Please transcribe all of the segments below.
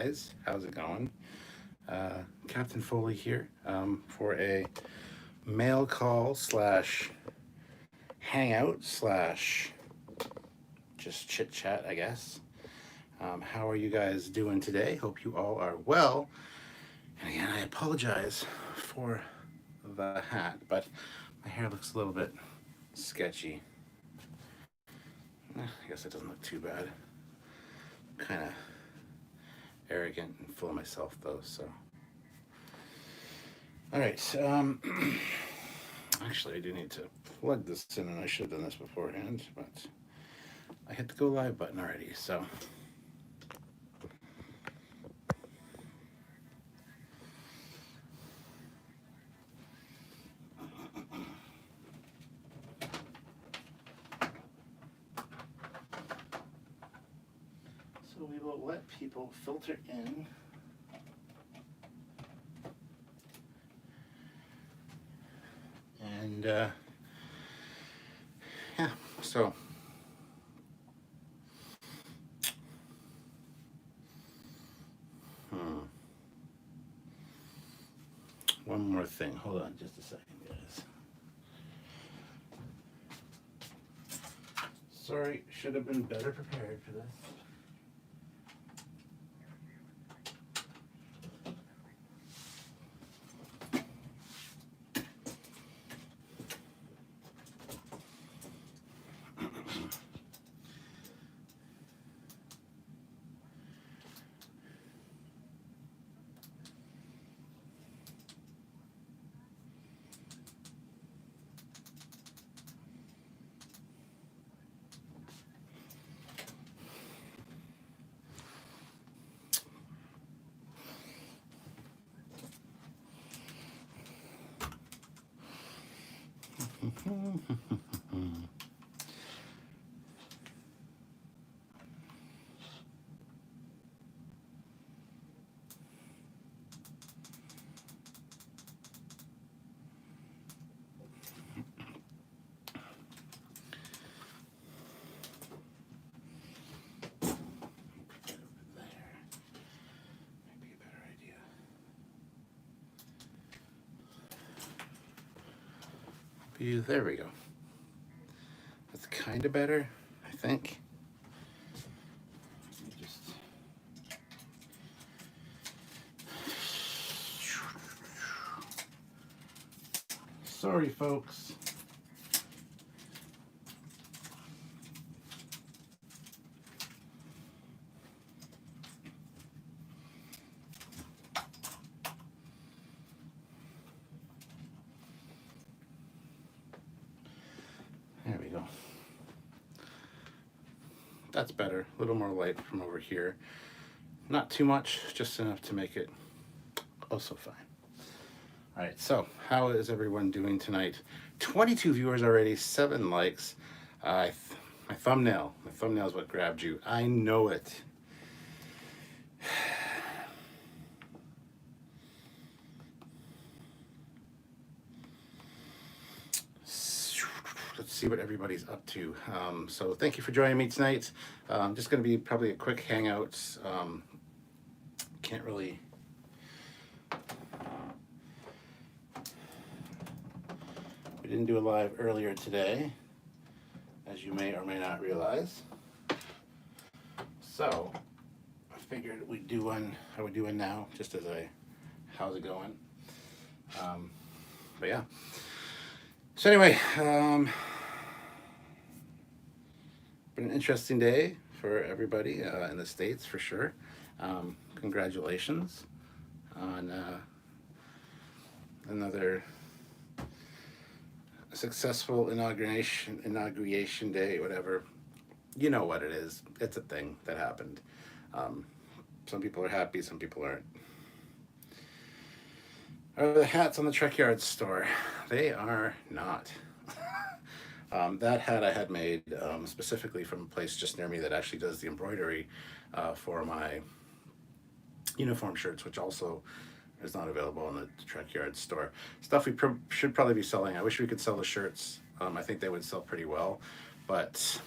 guys, how's it going? Captain Foley here for a mail call slash hangout slash just chit chat, I guess. How are you guys doing today? Hope you all are well. And again, I apologize for the hat, but my hair looks a little bit sketchy. I guess it doesn't look too bad. Kind of arrogant and full of myself, though, so. All right. Actually, I do need to plug this in, and I should have done this beforehand, but I hit the go live button already, so. So we will let people filter in. And yeah, so one more thing. Hold on just a second, guys. Sorry, should have been better prepared for this. There we go. That's kind of better, I think. Sorry, folks. There we go. That's better. A little more light from over here. Not too much, just enough to make it also fine. All right, so how is everyone doing tonight? 22 viewers already, 7 likes. My thumbnail is what grabbed you. I know it. Let's see what everybody's up to. So thank you for joining me tonight. Just going to be probably a quick hangout. Can't really... We didn't do a live earlier today, as you may or may not realize. So I figured we'd do one, I would do one now, just as a, how's it going? But yeah. So anyway, been an interesting day for everybody in the States, for sure. Congratulations on another successful inauguration day, whatever. You know what it is. It's a thing that happened. Some people are happy, some people aren't. Are the hats on the Trekyards store? They are not. That hat I had made specifically from a place just near me that actually does the embroidery for my uniform shirts, which also is not available in the Trekyards store. Stuff we should probably be selling. I wish we could sell the shirts. I think they would sell pretty well, but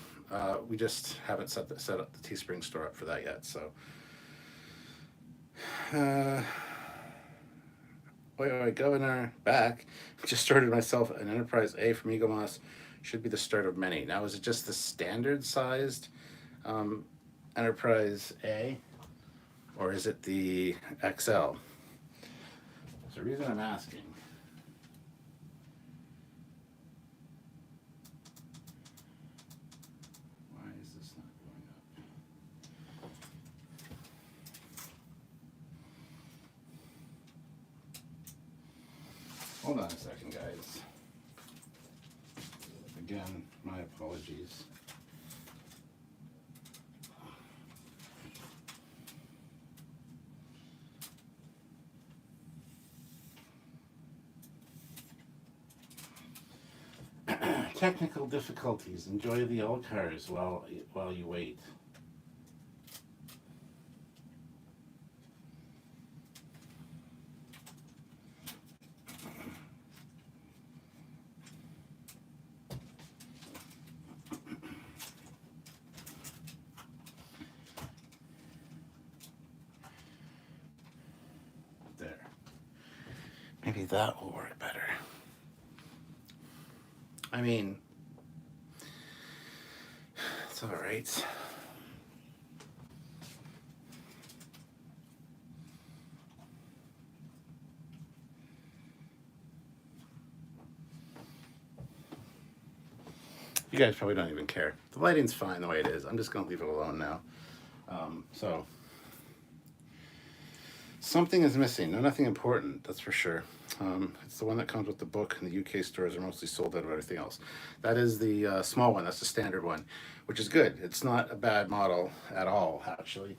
we just haven't set up the Teespring store up for that yet. So Wait, Governor, back. Just started myself an Enterprise A from Eaglemoss. Should be the start of many. Now, is it just the standard sized Enterprise A, or is it the XL? There's a reason I'm asking. Why is this not going up? Hold on a second, guys. Again, my apologies. Technical difficulties. Enjoy the old cars while you wait. There. Maybe that will work better. I mean, it's all right. You guys probably don't even care. The lighting's fine the way it is. I'm just going to leave it alone now. So, something is missing. No, nothing important, that's for sure. It's the one that comes with the book, and the UK stores are mostly sold out of everything else. That is the small one. That's the standard one, which is good. It's not a bad model at all, actually.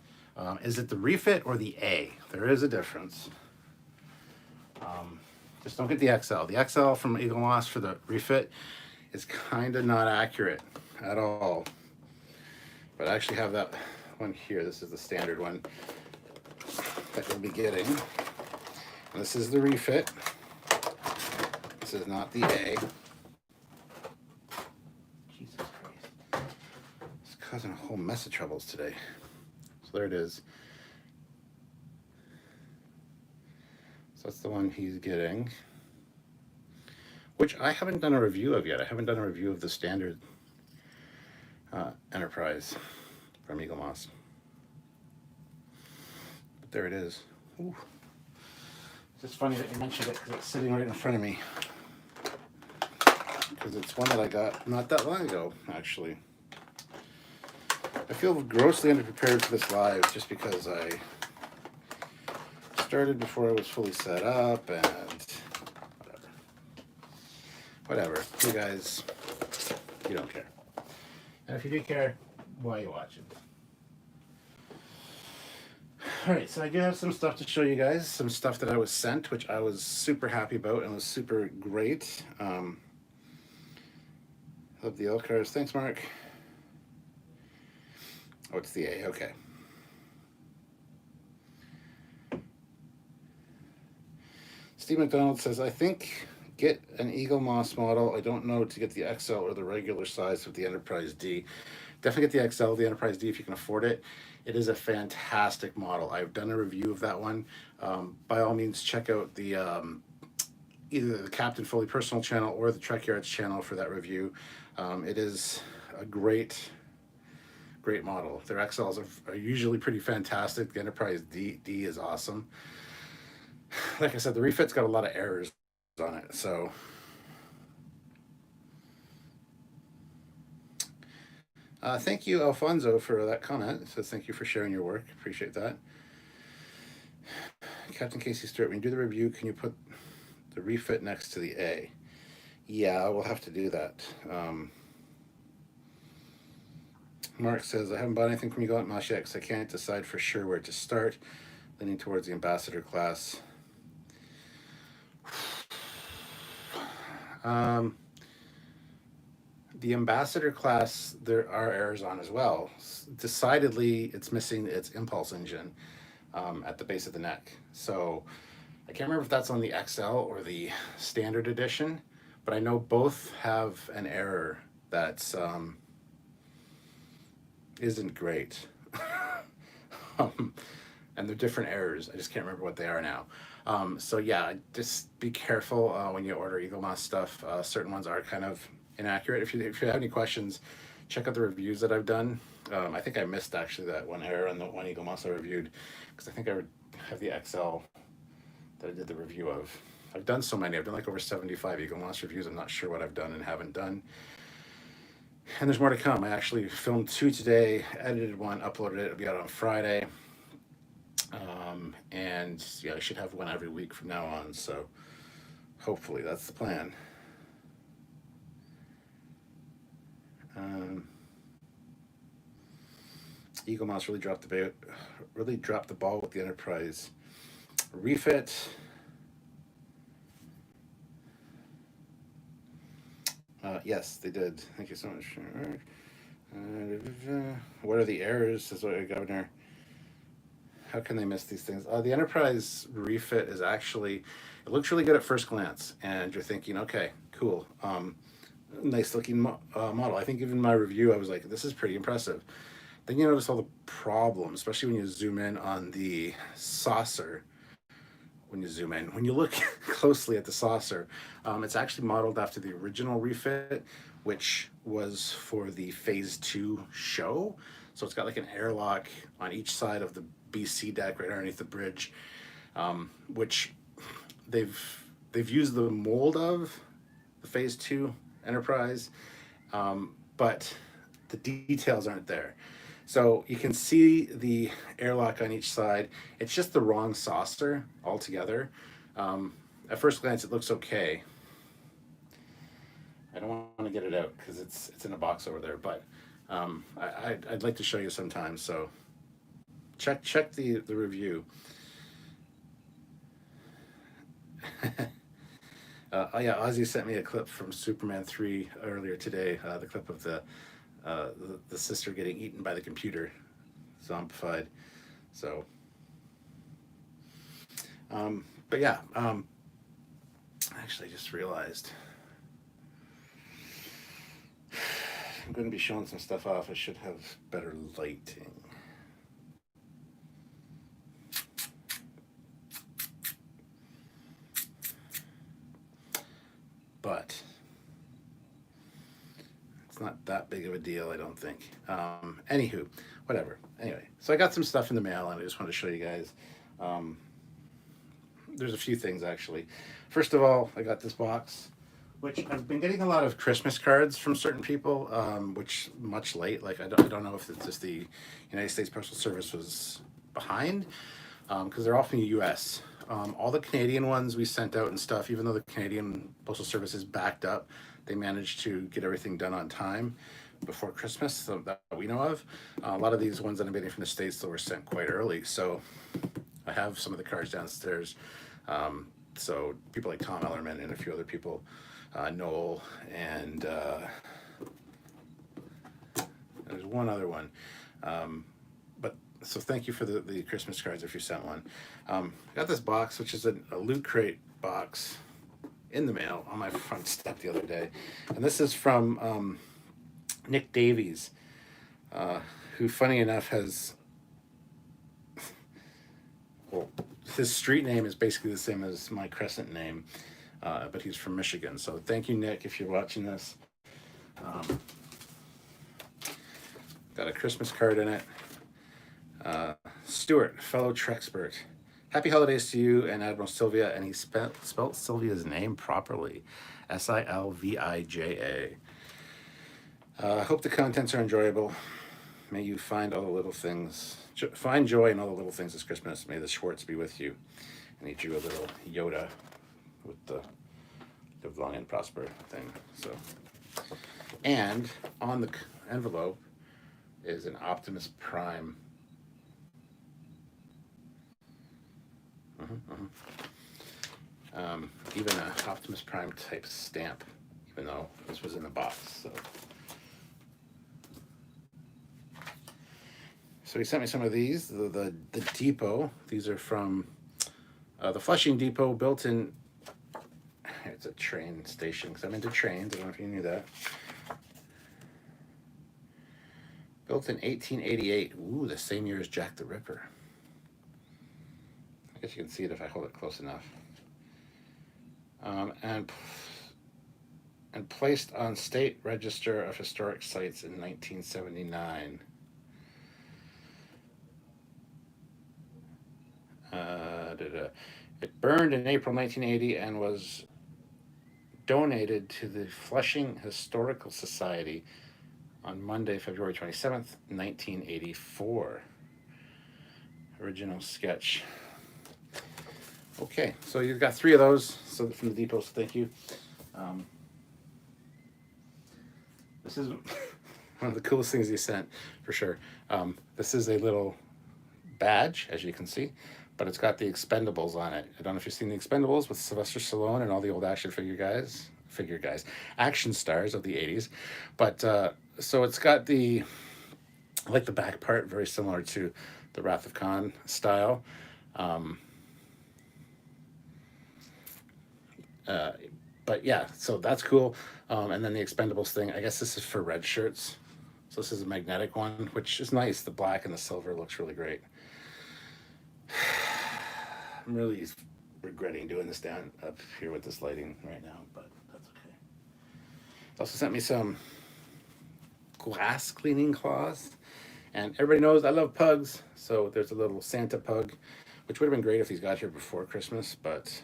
Is it the refit or the A? There is a difference. Just don't get the XL. The XL from Eaglemoss for the refit is kind of not accurate at all. But I actually have that one here. This is the standard one that you'll be getting. And this is the refit. This is not the A. Jesus Christ. It's causing a whole mess of troubles today. So there it is. So that's the one he's getting, which I haven't done a review of yet. I haven't done a review of the standard Enterprise from Eaglemoss. But there it is. Ooh. It's just funny that you mentioned it because it's sitting right in front of me. Because it's one that I got not that long ago, actually. I feel grossly underprepared for this live just because I started before I was fully set up and whatever. You guys, you don't care. And if you do care, why are you watching? Alright, so I do have some stuff to show you guys. Some stuff that I was sent, which I was super happy about and was super great. Love the L cars. Thanks, Mark. Oh, it's the A. Okay. Steve McDonald says, I think get an Eaglemoss model. I don't know to get the XL or the regular size of the Enterprise D. Definitely get the XL, the Enterprise D if you can afford it. It is a fantastic model. I've done a review of that one. By all means, check out the either the Captain Foley personal channel or the Trekyards channel for that review. It is a great model. Their XLs are usually pretty fantastic. The Enterprise D is awesome. Like I said, the refit's got a lot of errors on it, so thank you, Alfonso, for that comment. It says thank you for sharing your work. Appreciate that. Captain Casey Stewart, when you do the review, can you put the refit next to the A? Yeah, we'll have to do that. Mark says, I haven't bought anything from Eaglemoss yet because I can't decide for sure where to start. Leaning towards the Ambassador class. The Ambassador class, there are errors on as well. Decidedly, it's missing its impulse engine at the base of the neck. So I can't remember if that's on the XL or the standard edition, but I know both have an error that's isn't great. and they're different errors. I just can't remember what they are now. So yeah, just be careful when you order Eaglemoss stuff. Certain ones are kind of inaccurate. If you have any questions, check out the reviews that I've done. I think I missed actually that one error on the one Eaglemoss I reviewed, because I think I have the XL that I did the review of. I've done so many. I've done like over 75 Eaglemoss reviews. I'm not sure what I've done and haven't done. And there's more to come. I actually filmed 2 today, edited 1, uploaded it. It'll be out on Friday. And yeah, I should have 1 every week from now on. So hopefully that's the plan. Eaglemoss really dropped the ball with the Enterprise refit. Yes, they did. Thank you so much. What are the errors? Says what Governor. How can they miss these things? The Enterprise refit is actually, it looks really good at first glance, and you're thinking, okay, cool, nice looking model. I think even my review, I was like, this is pretty impressive. Then you notice all the problems, especially when you zoom in on the saucer. When you look closely at the saucer, it's actually modeled after the original refit, which was for the Phase 2 show. So it's got like an airlock on each side of the BC deck right underneath the bridge, which they've used the mold of the Phase 2 Enterprise, but the details aren't there. So you can see the airlock on each side. It's just the wrong saucer altogether. At first glance, it looks okay. I don't want to get it out because it's in a box over there, but I'd like to show you sometime. So check the review. Oh yeah, Ozzy sent me a clip from Superman 3 earlier today. The clip of the sister getting eaten by the computer, zombified. So, but yeah, actually, I just realized I'm going to be showing some stuff off. I should have better lighting. But it's not that big of a deal, I don't think. Anywho, whatever. Anyway, so I got some stuff in the mail, and I just want to show you guys. There's a few things, actually. First of all, I got this box, which I've been getting a lot of Christmas cards from certain people, which much late. Like, I don't know if it's just the United States Postal Service was behind, because they're all from the U.S. All the Canadian ones we sent out and stuff, even though the Canadian Postal Service is backed up, they managed to get everything done on time before Christmas, so that we know of. A lot of these ones that I'm getting from the States, though, were sent quite early. So I have some of the cards downstairs. So people like Tom Ellerman and a few other people, Noel, and there's one other one. But so thank you for the Christmas cards if you sent one. I got this box, which is a Loot Crate box, in the mail on my front step the other day. And this is from Nick Davies, who, funny enough, has, well, his street name is basically the same as my Crescent name, but he's from Michigan. So thank you, Nick, if you're watching this. Got a Christmas card in it. Stuart, fellow Trexpert. Happy holidays to you and Admiral Sylvia, and he spelt Sylvia's name properly, Silvija. Hope the contents are enjoyable. May you find all the little things, find joy in all the little things this Christmas. May the Schwartz be with you. And he drew a little Yoda with the live long and prosper thing. So, and on the envelope is an Optimus Prime. Even an Optimus Prime type stamp, even though this was in the box. So he sent me some of these. The depot. These are from the Flushing Depot, built in. It's a train station because I'm into trains. I don't know if you knew that. Built in 1888. Ooh, the same year as Jack the Ripper. guess you can see it if I hold it close enough. And placed on State Register of Historic Sites in 1979. It burned in April 1980 and was donated to the Flushing Historical Society on Monday, February 27th, 1984. Original sketch. Okay, so you've got 3 of those. So from the Depot, so thank you. This is one of the coolest things he sent, for sure. This is a little badge, as you can see, but it's got the Expendables on it. I don't know if you've seen the Expendables with Sylvester Stallone and all the old action action stars of the 80s. But so it's got the back part, very similar to the Wrath of Khan style. But yeah, so that's cool. And then the Expendables thing, I guess this is for red shirts. So this is a magnetic one, which is nice. The black and the silver looks really great. I'm really regretting doing this down up here with this lighting right now, but that's okay. It also sent me some glass cleaning cloths. And everybody knows I love pugs, so there's a little Santa pug, which would have been great if he's got here before Christmas, but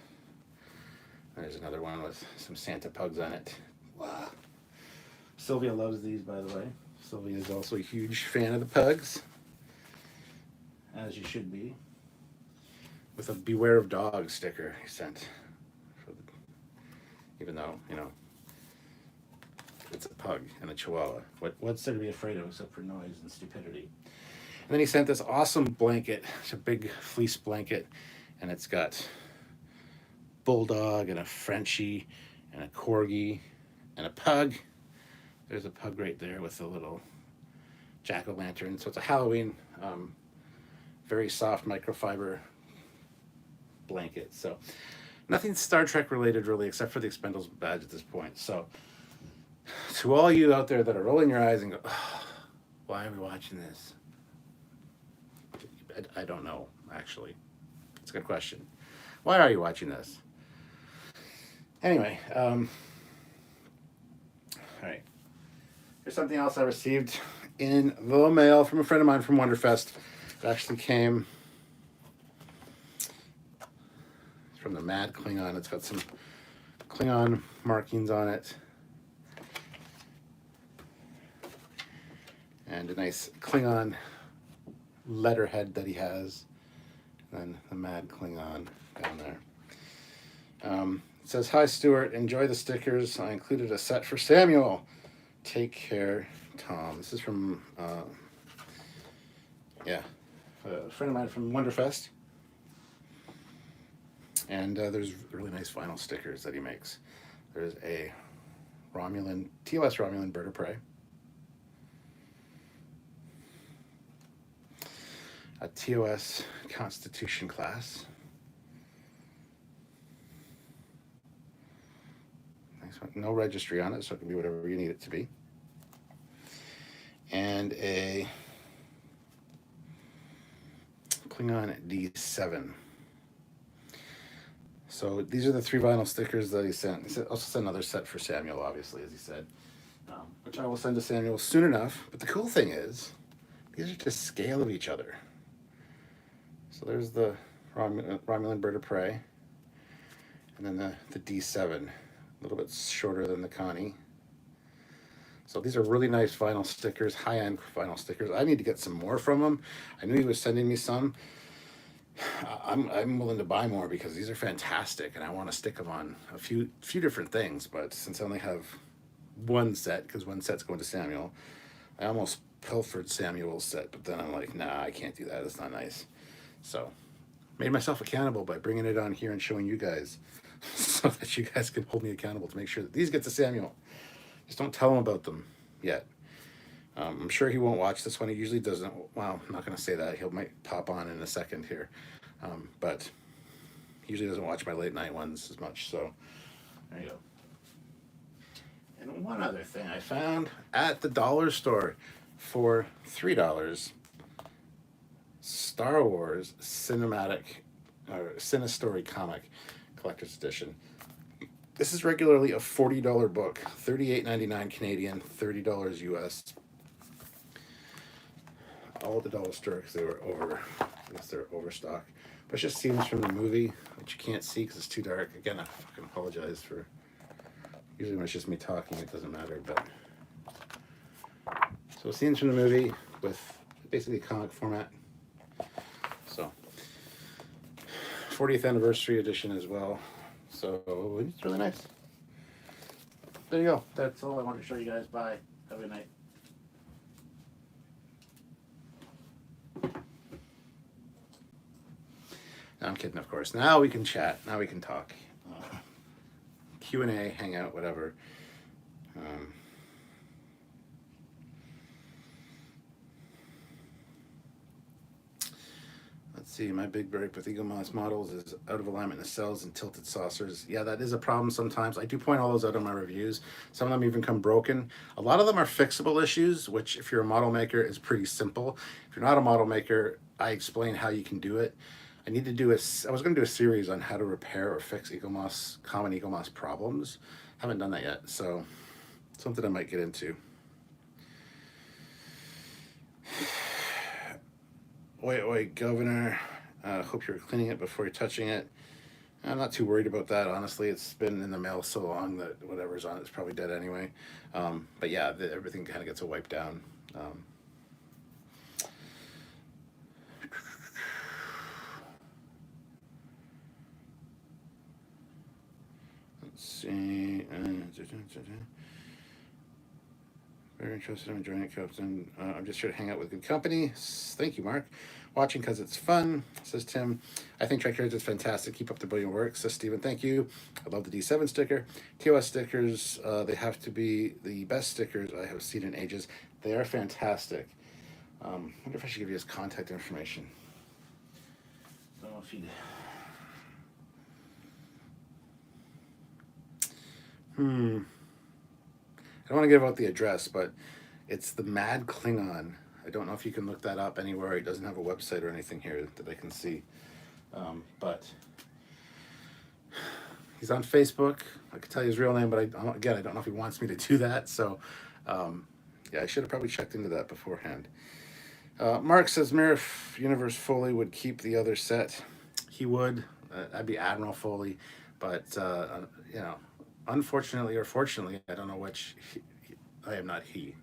there's another one with some Santa pugs on it. Wow. Sylvia loves these, by the way. Sylvia is also a huge fan of the pugs, as you should be. With a Beware of Dogs sticker he sent. Even though, it's a pug and a chihuahua. What's there to be afraid of except for noise and stupidity? And then he sent this awesome blanket. It's a big fleece blanket, and it's got bulldog and a Frenchie and a corgi and a pug. There's a pug right there with a little jack-o'-lantern. So it's a Halloween, very soft microfiber blanket. So nothing Star Trek related really, except for the Expendables badge at this point. So to all you out there that are rolling your eyes and go, oh, why are we watching this? I don't know, actually. It's a good question. Why are you watching this? Anyway, all right. Here's something else I received in the mail from a friend of mine from Wonderfest. It actually came from the Mad Klingon. It's got some Klingon markings on it. And a nice Klingon letterhead that he has. And then the Mad Klingon down there. It says, "Hi, Stuart. Enjoy the stickers. I included a set for Samuel. Take care, Tom." This is from, a friend of mine from Wonderfest. And there's really nice vinyl stickers that he makes. There's a TOS Romulan Bird of Prey. A TOS Constitution class. Nice one. No registry on it, so it can be whatever you need it to be. And a Klingon D7. So these are the 3 vinyl stickers that he sent. He also sent another set for Samuel, obviously, as he said, which I will send to Samuel soon enough. But the cool thing is, these are to scale of each other. So there's the Romulan Bird of Prey, and then the D7, a little bit shorter than the Connie. So these are really nice vinyl stickers, high-end vinyl stickers. I need to get some more from him. I knew he was sending me some. I'm willing to buy more because these are fantastic, and I want to stick them on a few different things. But since I only have one set, because one set's going to Samuel, I almost pilfered Samuel's set, but then I'm like, nah, I can't do that. It's not nice. So made myself accountable by bringing it on here and showing you guys so that you guys can hold me accountable to make sure that these get to Samuel. Just don't tell him about them yet. I'm sure he won't watch this one. He usually doesn't. Well, I'm not going to say that. He might pop on in a second here. But he usually doesn't watch my late night ones as much. So there you go. And one other thing I found at the dollar store for $3. Star Wars cinematic or Cinestory comic collector's edition. This is regularly a $40 book, $38.99 Canadian, $30 US. All at the dollar store because they were over. I guess they're overstock. But it's just scenes from the movie, which you can't see because it's too dark. Again, I fucking apologize for. Usually when it's just me talking, it doesn't matter. But so scenes from the movie with basically comic format. So 40th anniversary edition as well. So it's really nice. There you go. That's all I wanted to show you guys. Bye. Have a good night. No, I'm kidding, of course. Now we can chat. Now we can talk. Q&A, Hangout, whatever. Let's see. My big break with Eaglemoss models is out of alignment in the cells and tilted saucers. Yeah, that is a problem sometimes. I do point all those out in my reviews. Some of them even come broken. A lot of them are fixable issues, which if you're a model maker is pretty simple. If you're not a model maker, I explain how you can do it. I was going to do a series on how to repair or fix common Eaglemoss problems. Haven't done that yet, so something I might get into. Oi, Governor. Hope you're cleaning it before you're touching it. I'm not too worried about that, honestly. It's been in the mail so long that whatever's on it's probably dead anyway. But yeah, everything kind of gets wiped down. Let's see. Very interested in joining Captain. I'm just here to hang out with good company. Thank you, Mark. Watching because it's fun, says Tim. I think Trekyards is fantastic. Keep up the brilliant work, says Stephen. Thank you. I love the D7 sticker. TOS stickers, they have to be the best stickers I have seen in ages. They are fantastic. I wonder if I should give you his contact information. I don't know if he'd... I don't want to give out the address, but it's the Mad Klingon. I don't know if you can look that up anywhere. He doesn't have a website or anything here that I can see. But he's on Facebook. I could tell you his real name, but I don't know if he wants me to do that. So, yeah, I should have probably checked into that beforehand. Mark says Mirror Universe Foley would keep the other set. He would. That'd be Admiral Foley. But, you know, unfortunately or fortunately, I don't know which. I am not he.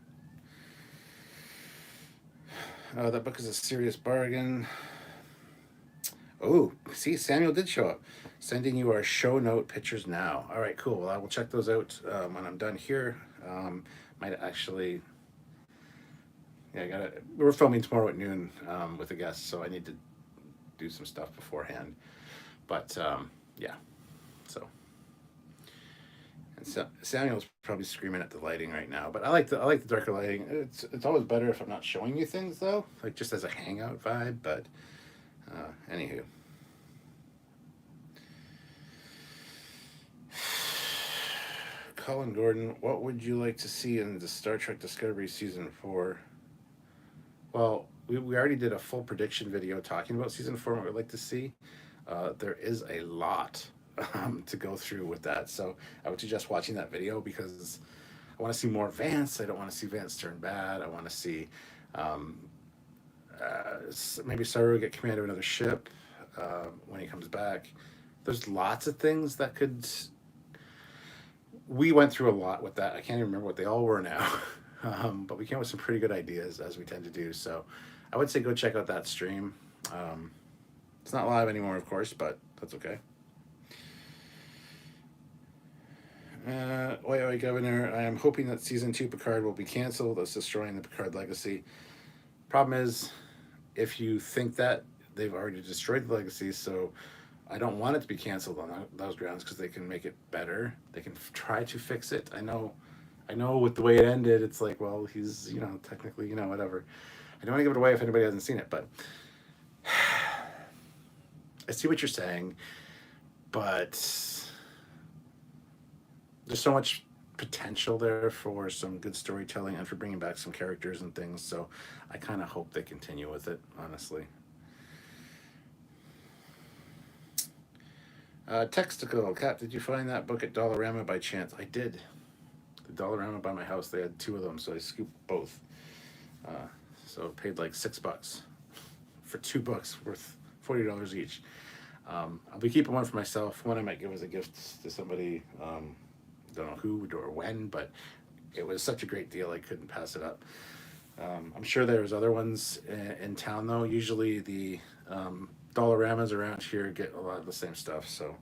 That book is a serious bargain. Oh, see, Samuel did show up. Sending you our show note pictures now. All right, cool. Well, I will check those out when I'm done here. Might actually... Yeah, we're filming tomorrow at noon with a guest, so I need to do some stuff beforehand. But, yeah, so... And Samuel's probably screaming at the lighting right now, but I like the darker lighting. It's always better if I'm not showing you things though, like just as a hangout vibe. But anywho, Colin Gordon, what would you like to see in the Star Trek Discovery season 4? Well, we already did a full prediction video talking about season 4 and what we'd like to see. There is a lot to go through with that, so I would suggest watching that video because I want to see more Vance. I don't want to see Vance turn bad. I want to see maybe Saru get command of another ship when he comes back. There's lots of things that could... We went through a lot with that. I can't even remember what they all were now. But we came up with some pretty good ideas, as we tend to do. So I would say go check out that stream. It's not live anymore, of course, but that's okay. Oi, Governor, I am hoping that Season 2 Picard will be canceled, thus destroying the Picard legacy. Problem is, if you think that, they've already destroyed the legacy, so I don't want it to be canceled on those grounds because they can make it better. They can try to fix it. I know with the way it ended, it's like, well, he's, technically, whatever. I don't want to give it away if anybody hasn't seen it, but I see what you're saying, but there's so much potential there for some good storytelling and for bringing back some characters and things, so I kind of hope they continue with it, honestly. Textical. Cap, did you find that book at Dollarama by chance? I did. The Dollarama by my house, they had two of them, so I scooped both. Uh, so I paid like $6 for two books worth $40 each. I'll be keeping one for myself. One I might give as a gift to somebody. Don't know who or when, but it was such a great deal I couldn't pass it up. I'm sure there's other ones in town though. Usually the Dollaramas around here get a lot of the same stuff. So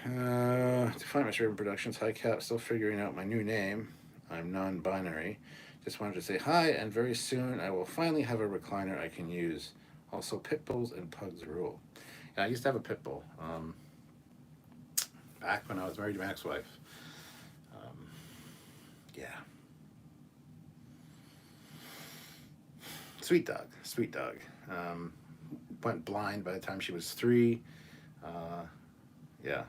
to find my Raven Productions, hi Cap, still figuring out my new name. I'm non-binary. Just wanted to say hi, and very soon I will finally have a recliner I can use. Also, pit bulls and pugs rule. Yeah, I used to have a pit bull back when I was married to my ex-wife. Yeah. Sweet dog, sweet dog. Went blind by the time she was 3. Yeah,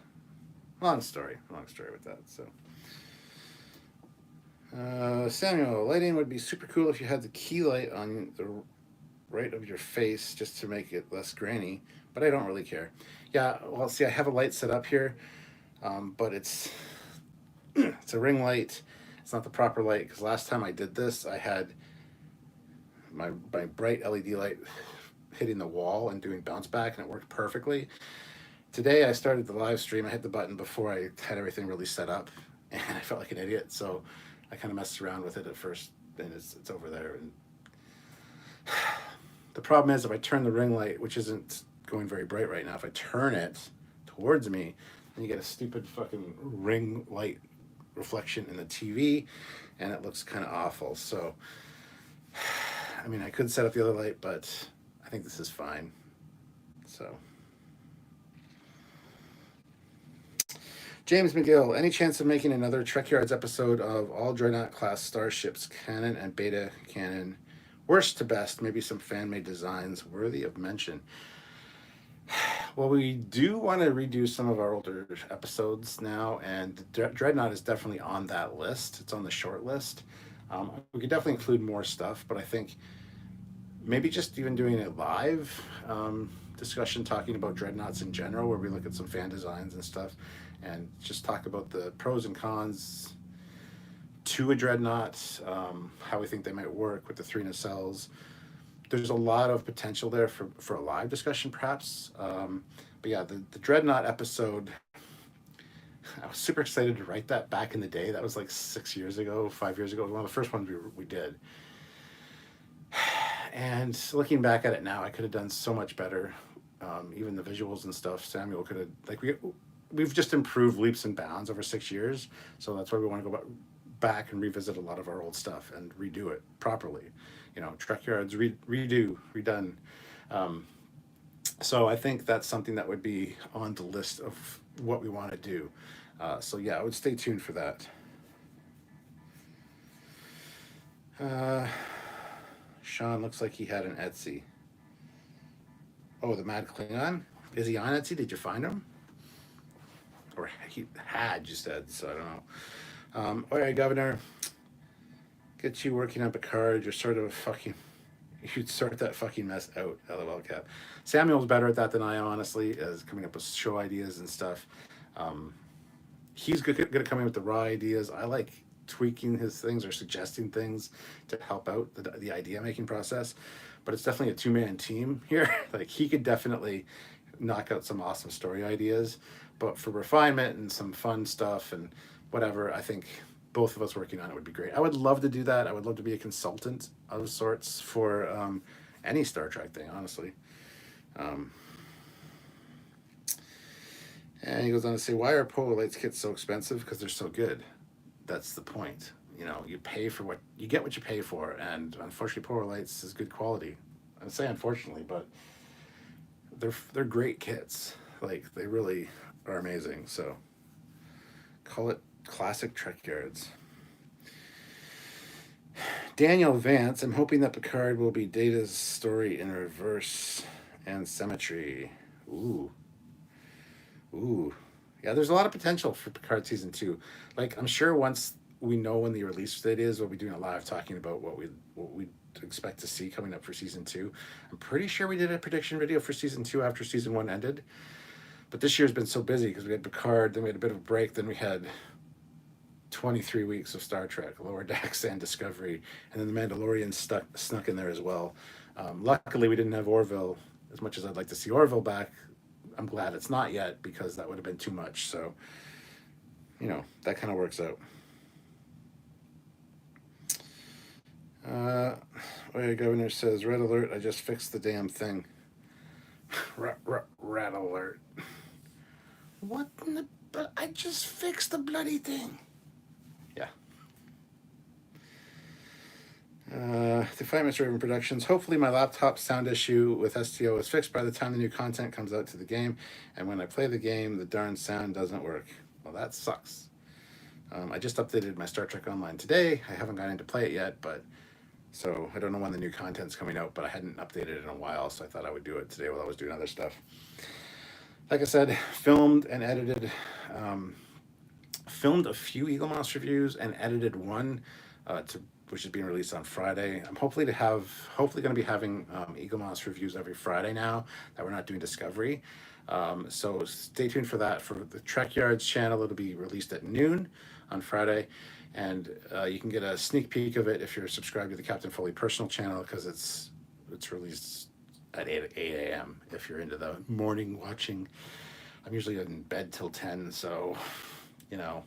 long story with that. So, Samuel, lighting would be super cool if you had the key light on the right of your face just to make it less grainy, but I don't really care. Yeah, well, see, I have a light set up here, but it's it's a ring light. It's not the proper light because last time I did this, I had my bright LED light hitting the wall and doing bounce back, and it worked perfectly. Today I started the live stream. I hit the button before I had everything really set up, and I felt like an idiot. So I kind of messed around with it at first, and it's over there. And the problem is if I turn the ring light, which isn't going very bright right now, if I turn it towards me, then you get a stupid fucking ring light reflection in the TV, and it looks kind of awful. So, I mean, I could set up the other light, but I think this is fine. So, James McGill, any chance of making another Trekyards episode of all Dreadnought class starships, canon and beta canon, worst to best, maybe some fan-made designs worthy of mention? Well, we do want to redo some of our older episodes now, and Dreadnought is definitely on that list. It's on the short list. We could definitely include more stuff, but I think maybe just even doing a live discussion talking about Dreadnoughts in general, where we look at some fan designs and stuff, and just talk about the pros and cons to a Dreadnought, how we think they might work with the 3 nacelles. There's a lot of potential there for a live discussion, perhaps. But yeah, the Dreadnought episode, I was super excited to write that back in the day. That was like 6 years ago, 5 years ago. It was one of the first ones we did. And looking back at it now, I could have done so much better. Even the visuals and stuff, Samuel could have, like, we've just improved leaps and bounds over 6 years. So that's why we want to go back and revisit a lot of our old stuff and redo it properly. You know, Trekyards, redone. So I think that's something that would be on the list of what we want to do. So yeah, I would stay tuned for that. Sean looks like he had an Etsy. Oh, the Mad Klingon? Is he on Etsy? Did you find him? Or he had, you said, so I don't know. All right, Governor. Get you working on Picard. You're sort of a fucking... You'd sort that fucking mess out, LOL Cap. Samuel's better at that than I am, honestly, as coming up with show ideas and stuff. He's good at coming up with the raw ideas. I like tweaking his things or suggesting things to help out the idea making process. But it's definitely a 2-man team here. Like, he could definitely knock out some awesome story ideas. But for refinement and some fun stuff and whatever, I think both of us working on it would be great. I would love to do that. I would love to be a consultant of sorts for any Star Trek thing, honestly. And he goes on to say, why are Polar Lights kits so expensive? Because they're so good. That's the point. You know, you pay for what you get, what you pay for, and unfortunately, Polar Lights is good quality. I'd say unfortunately, but they're great kits. Like, they really are amazing. So call it classic Trekyards. Daniel Vance, I'm hoping that Picard will be Data's story in reverse and symmetry. Ooh. Yeah, there's a lot of potential for Picard season 2. Like, I'm sure once we know when the release date is, we'll be doing a live talking about what we expect to see coming up for season 2. I'm pretty sure we did a prediction video for season 2 after season 1 ended. But this year's been so busy because we had Picard, then we had a bit of a break, then we had 23 weeks of Star Trek, Lower Decks, and Discovery, and then The Mandalorian snuck in there as well. Luckily, we didn't have Orville. As much as I'd like to see Orville back, I'm glad it's not yet, because that would have been too much. So, you know, that kind of works out. Governor says, red alert, I just fixed the damn thing. Red alert. What in the... I just fixed the bloody thing. Yeah. Defiant Mr. Raven Productions. Hopefully my laptop sound issue with STO is fixed by the time the new content comes out to the game, and when I play the game, the darn sound doesn't work. Well, that sucks. I just updated my Star Trek Online today. I haven't gotten to play it yet, but so I don't know when the new content's coming out, but I hadn't updated it in a while, so I thought I would do it today while I was doing other stuff. Like I said, filmed and edited, filmed a few Eaglemoss reviews and edited one, which is being released on Friday. I'm hopefully going to be having Eaglemoss reviews every Friday now that we're not doing Discovery. So stay tuned for that. For the Trekyards channel, it'll be released at noon on Friday, and you can get a sneak peek of it if you're subscribed to the Captain Foley personal channel, because it's released at 8 a.m. if you're into the morning watching. I'm usually in bed till 10, so, you know.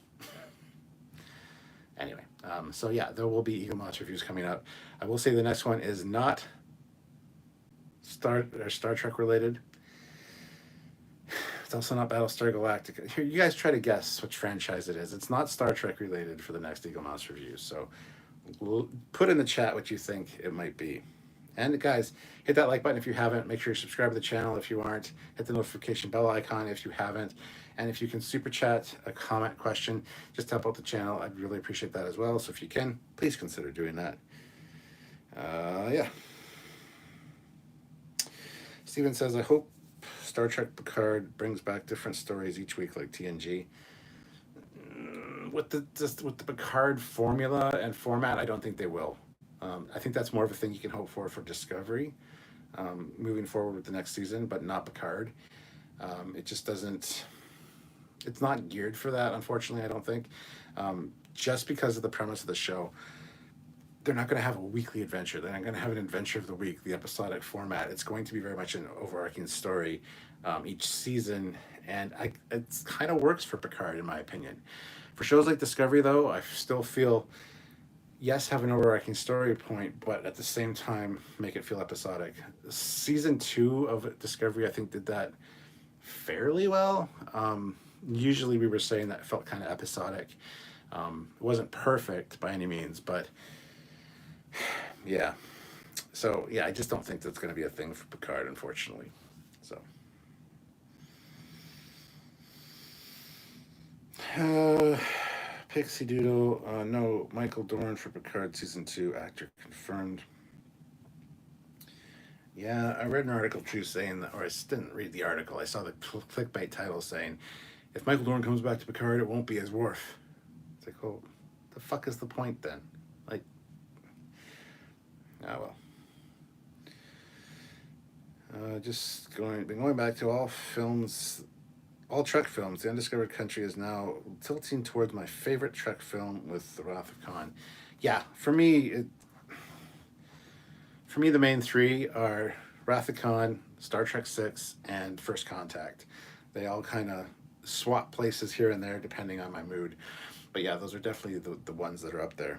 Anyway, so yeah, there will be Eaglemoss reviews coming up. I will say the next one is not Star Trek related. It's also not Battlestar Galactica. Here, you guys try to guess which franchise it is. It's not Star Trek related for the next Eaglemoss review. So put in the chat what you think it might be. And guys, hit that like button if you haven't. Make sure you subscribe to the channel if you aren't. Hit the notification bell icon if you haven't. And if you can super chat a comment, question, just to help out the channel, I'd really appreciate that as well. So if you can, please consider doing that. Yeah. Steven says, I hope Star Trek Picard brings back different stories each week like TNG. With the Picard formula and format, I don't think they will. I think that's more of a thing you can hope for Discovery moving forward with the next season, but not Picard. It just doesn't... It's not geared for that, unfortunately, I don't think. Just because of the premise of the show, they're not going to have a weekly adventure. They're not going to have an adventure of the week, the episodic format. It's going to be very much an overarching story each season, and it kind of works for Picard, in my opinion. For shows like Discovery, though, I still feel, yes, have an overarching story point, but at the same time, make it feel episodic. Season 2 of Discovery, I think, did that fairly well. Usually we were saying that it felt kind of episodic. It wasn't perfect by any means, but yeah. So yeah, I just don't think that's going to be a thing for Picard, unfortunately. So Pixie Doodle, no, Michael Dorn for Picard season 2, actor confirmed. Yeah, I read an article too saying that, or I didn't read the article. I saw the clickbait title saying, if Michael Dorn comes back to Picard, it won't be as Worf. It's like, well, the fuck is the point then? Like, well. Been going back to all films, all Trek films. The Undiscovered Country is now tilting towards my favorite Trek film with The Wrath of Khan. Yeah, for me, the main three are Wrath of Khan, Star Trek 6, and First Contact. They all kind of swap places here and there depending on my mood. But yeah, those are definitely the ones that are up there.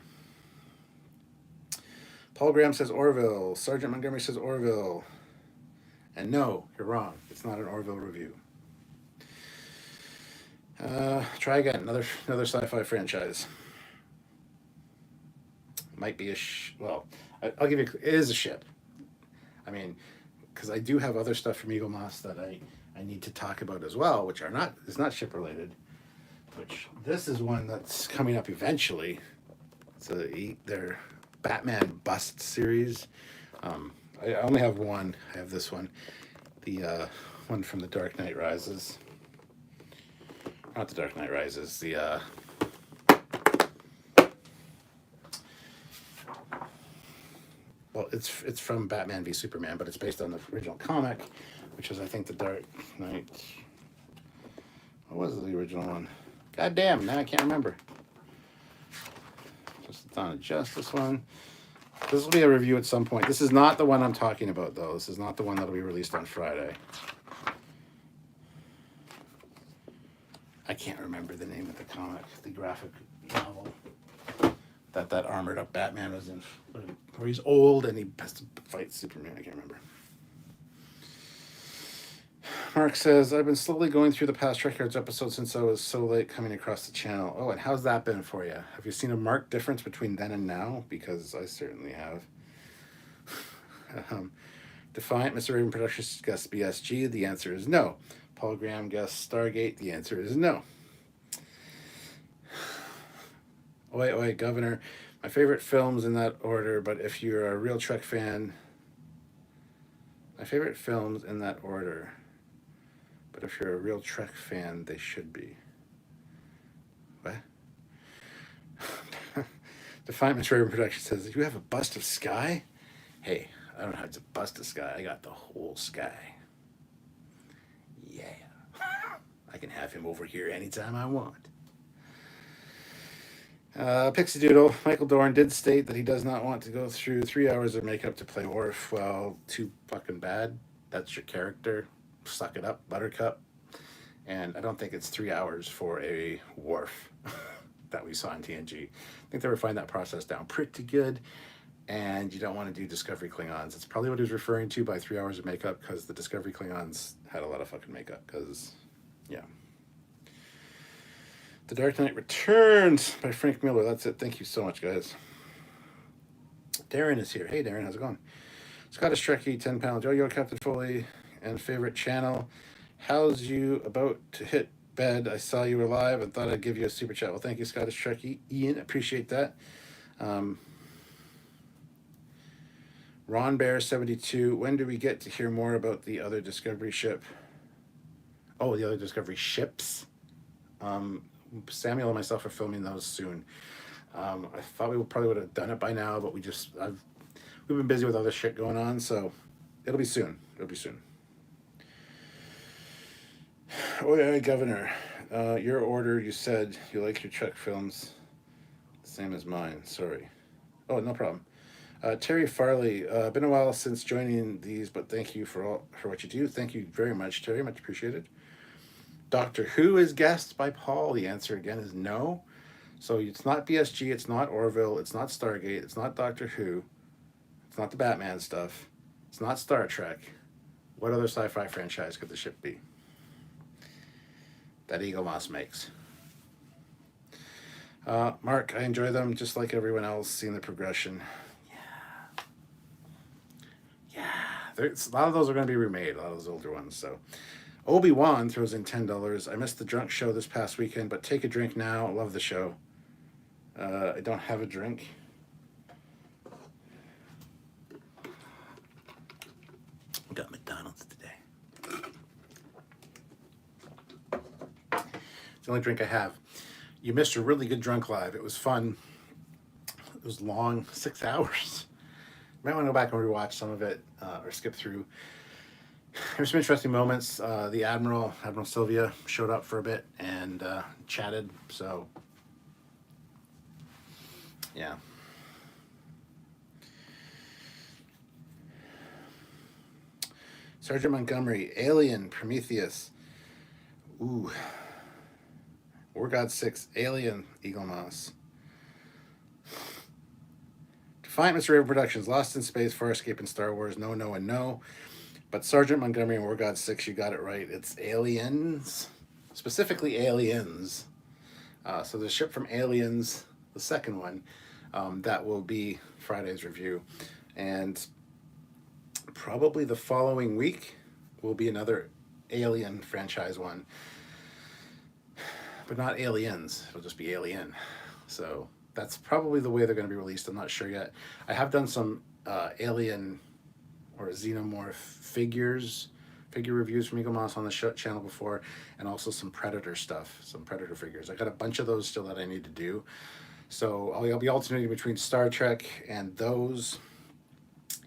Paul Graham says Orville. Sergeant Montgomery says Orville. And no, you're wrong. It's not an Orville review. Try again. Another sci-fi franchise. Might be well, I'll give you, it is a ship. I mean, because I do have other stuff from Eaglemoss that I need to talk about as well, which is not ship related. Which this is one that's coming up eventually. It's their Batman Bust series. I only have one. I have this one, the one from The Dark Knight Rises. Not The Dark Knight Rises. The well, it's from Batman v Superman, but it's based on the original comic, which is, I think, The Dark Knight. What was the original one? God damn, now I can't remember. Just the Dawn of Justice one. This will be a review at some point. This is not the one I'm talking about, though. This is not the one that'll be released on Friday. I can't remember the name of the comic, the graphic novel that armored up Batman was in, where he's old and he has to fight Superman. I can't remember. Mark says, I've been slowly going through the past Trekyards episodes since I was so late coming across the channel. Oh, and how's that been for you? Have you seen a marked difference between then and now? Because I certainly have. Defiant, Mr. Raven Productions guest BSG. The answer is no. Paul Graham guest Stargate. The answer is no. Oi, oi, Governor. My favorite films in that order, but if you're a real Trek fan... My favorite films in that order, but if you're a real Trek fan, they should be. What? Defiant Mr. Raven Production says, you have a bust of Sky? Hey, I don't have to bust a Sky. I got the whole Sky. Yeah. I can have him over here anytime I want. Pixie Doodle, Michael Dorn did state that he does not want to go through 3 hours of makeup to play Worf. Well, too fucking bad. That's your character. Suck it up, Buttercup. And I don't think it's 3 hours for a Worf that we saw in TNG. I think they refined that process down pretty good. And you don't want to do Discovery Klingons. It's probably what he was referring to by 3 hours of makeup, because the Discovery Klingons had a lot of fucking makeup. Because, yeah. The Dark Knight Returns by Frank Miller. That's it. Thank you so much, guys. Darren is here. Hey, Darren. How's it going? Scottish Trekkie, 10 pounds. Yo, Captain Foley. And favorite channel. How's you about to hit bed? I saw you were live and thought I'd give you a super chat. Well, thank you, Scottish Trekkie. Ian, appreciate that. Ron Bear, 72. When do we get to hear more about the other Discovery ship? Oh, the other Discovery ships? Samuel and myself are filming those soon. I thought we probably would have done it by now, but we've been busy with other shit going on, so it'll be soon. It'll be soon. Oh yeah, Governor. Your order, you said you like your Trek films, same as mine. Sorry. Oh, no problem. Terry Farley. Been a while since joining these, but thank you for what you do. Thank you very much, Terry. Much appreciated. Doctor Who is guessed by Paul. The answer again is no. So it's not BSG, it's not Orville, it's not Stargate, it's not Doctor Who, it's not the Batman stuff, it's not Star Trek. What other sci-fi franchise could the ship be that Eaglemoss makes? Mark, I enjoy them just like everyone else, seeing the progression. Yeah. A lot of those are going to be remade, a lot of those older ones, so... Obi-Wan throws in $10. I missed the drunk show this past weekend, but take a drink now. Love the show. I don't have a drink. Got McDonald's today. It's the only drink I have. You missed a really good drunk live. It was fun. It was long, 6 hours. You might want to go back and rewatch some of it or skip through. There were some interesting moments. The Admiral Sylvia, showed up for a bit and chatted. So, yeah. Sergeant Montgomery, Alien, Prometheus. Ooh. War God 6, Alien, Eaglemoss. Defiant Mr. Raven Productions, Lost in Space, Farscape, and Star Wars. No, no, and no. But Sergeant Montgomery and War God 6, you got it right. It's Aliens. Specifically Aliens. So the ship from Aliens, the second one, that will be Friday's review. And probably the following week will be another Alien franchise one. But not Aliens. It'll just be Alien. So that's probably the way they're going to be released. I'm not sure yet. I have done some Alien or Xenomorph figure reviews from Eaglemoss on the channel before, and also some Predator stuff, some Predator figures. I got a bunch of those still that I need to do. So I'll be alternating between Star Trek and those.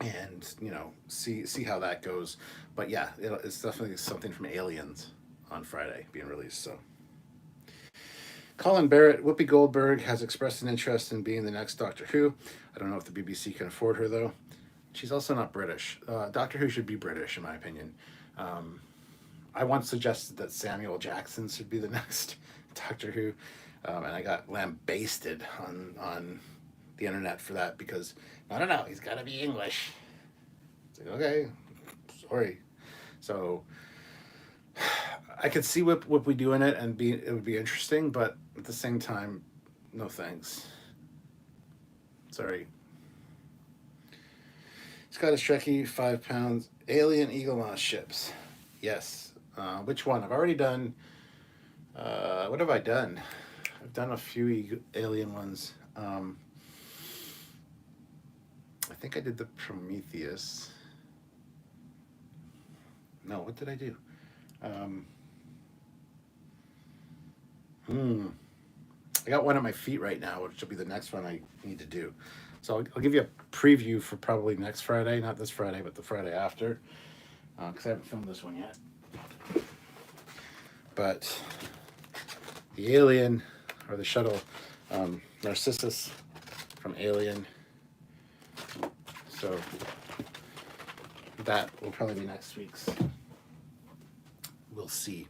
and see how that goes. But yeah, it's definitely something from Aliens on Friday being released. So Colin Barrett, Whoopi Goldberg has expressed an interest in being the next Doctor Who. I don't know if the BBC can afford her though. She's also not British. Doctor Who should be British, in my opinion. Um, I once suggested that Samuel Jackson should be the next Doctor Who, and I got lambasted on the internet for that because no, he's got to be English. It's like, okay, sorry. So I could see what we do in it, and it would be interesting, but at the same time, no thanks. Sorry. Scottish Trekkie, £5. Alien Eaglemoss ships. Yes. Which one? I've already done. What have I done? I've done a few alien ones. I think I did the Prometheus. No, what did I do? I got one at my feet right now, which will be the next one I need to do. So I'll give you a preview for probably next Friday, not this Friday, but the Friday after, because I haven't filmed this one yet. But the alien, or the shuttle, Narcissus from Alien. So that will probably be next week's. We'll see.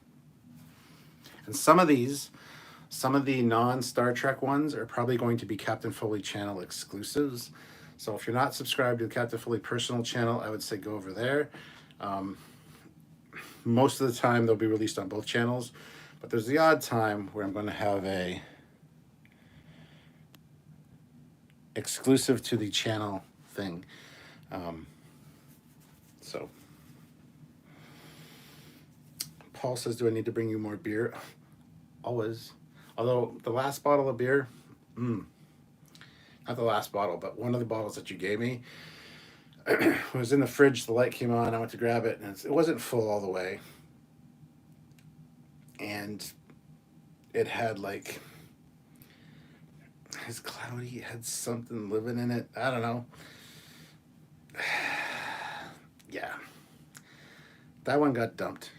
And some of the non-Star Trek ones are probably going to be Captain Foley channel exclusives. So if you're not subscribed to the Captain Foley personal channel, I would say go over there. Most of the time they'll be released on both channels, but there's the odd time where I'm going to have a exclusive to the channel thing. So Paul says, do I need to bring you more beer? Always. Although the last bottle of beer, not the last bottle, but one of the bottles that you gave me was in the fridge. The light came on. I went to grab it, and it wasn't full all the way. And it had it's cloudy. It had something living in it. I don't know. Yeah. That one got dumped.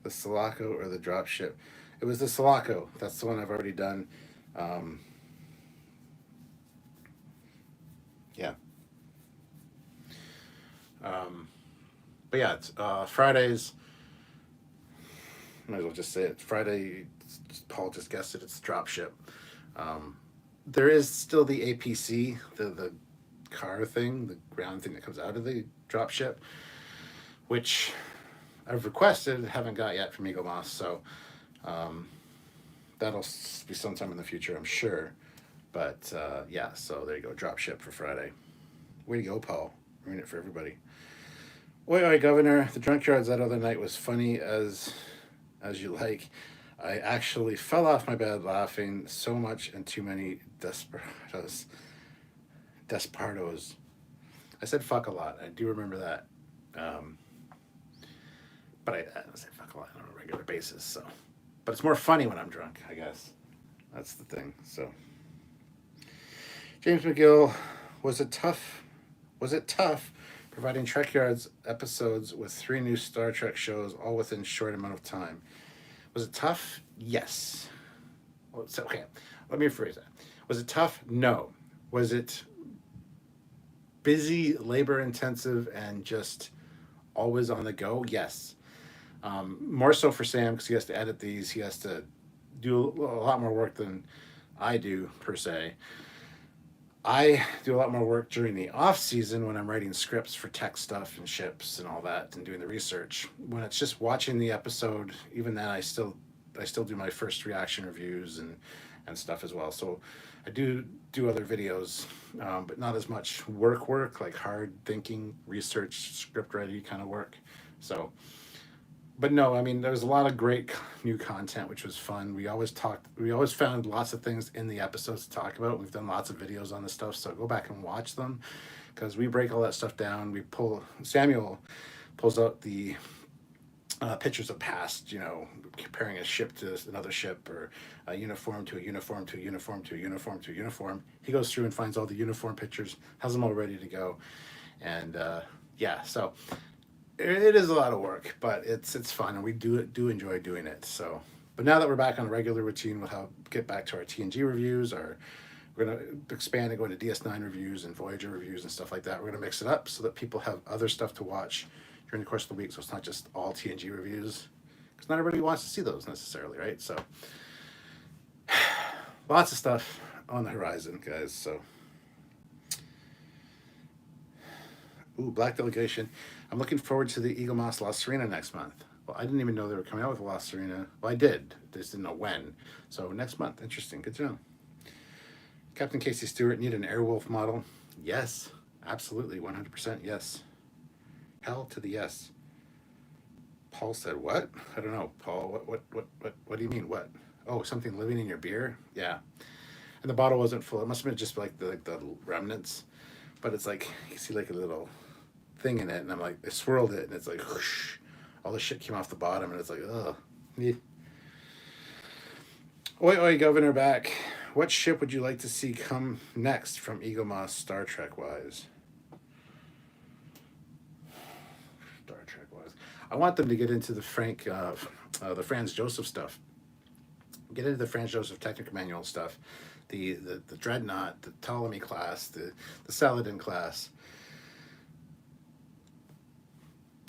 The Sulaco or the drop ship. It was the Sulaco. That's the one I've already done. Yeah. But yeah, it's Fridays. Might as well just say it. Friday, Paul just guessed it. It's drop ship. There is still the APC, the car thing, the ground thing that comes out of the drop ship, which I've requested, haven't got yet from Eaglemoss, so that'll be sometime in the future, I'm sure. But yeah, so there you go, drop ship for Friday. Way to go, Paul. Ruin it for everybody. Oi, Governor. The Trekyards that other night was funny as you like. I actually fell off my bed laughing so much and too many desperados. I said fuck a lot. I do remember that. But I say fuck a lot on a regular basis. So, but it's more funny when I'm drunk, I guess. That's the thing. So, James McGill, was it tough providing Trekyards episodes with 3 new Star Trek shows all within short amount of time? Was it tough? Yes. Well, so, okay, let me rephrase that. Was it tough? No. Was it busy, labor intensive, and just always on the go? Yes. More so for Sam because he has to edit these. He has to do a lot more work than I do, per se. I do a lot more work during the off season when I'm writing scripts for tech stuff and ships and all that and doing the research. When it's just watching the episode, even then I still do my first reaction reviews and stuff as well. So I do other videos, but not as much work like hard thinking, research, script writing kind of work. So, but no, I mean, there's a lot of great new content, which was fun. We always found lots of things in the episodes to talk about. We've done lots of videos on this stuff, so go back and watch them because we break all that stuff down. Samuel pulls out the pictures of past, comparing a ship to another ship, or a uniform to a uniform to a uniform to a uniform to a uniform. He goes through and finds all the uniform pictures, has them all ready to go, and yeah, so it is a lot of work, but it's fun, and we do enjoy doing it. So, but now that we're back on a regular routine, we'll get back to our TNG reviews. We're gonna expand and go into DS9 reviews and Voyager reviews and stuff like that. We're gonna mix it up so that people have other stuff to watch during the course of the week, so it's not just all TNG reviews, because not everybody wants to see those necessarily, right? So lots of stuff on the horizon, guys. So, ooh, Black Delegation. I'm looking forward to the Eaglemoss La Serena next month. Well, I didn't even know they were coming out with a La Serena. Well, I did. Just didn't know when. So next month. Interesting. Good to know. Captain Casey Stewart, need an Airwolf model? Yes. Absolutely. 100% yes. Hell to the yes. Paul said, what? I don't know. Paul, what do you mean, what? Oh, something living in your beer? Yeah. And the bottle wasn't full. It must have been just like the remnants. But it's like, you see like a little thing in it, and I'm like, I swirled it, and it's like, whoosh, all the shit came off the bottom, and it's like, ugh. Yeah. Oi, oi, Governor back. What ship would you like to see come next from Eaglemoss Star Trek wise? Star Trek wise, I want them to get into the Franz Joseph stuff. Get into the Franz Joseph technical manual stuff, the Dreadnought, the Ptolemy class, the Saladin class.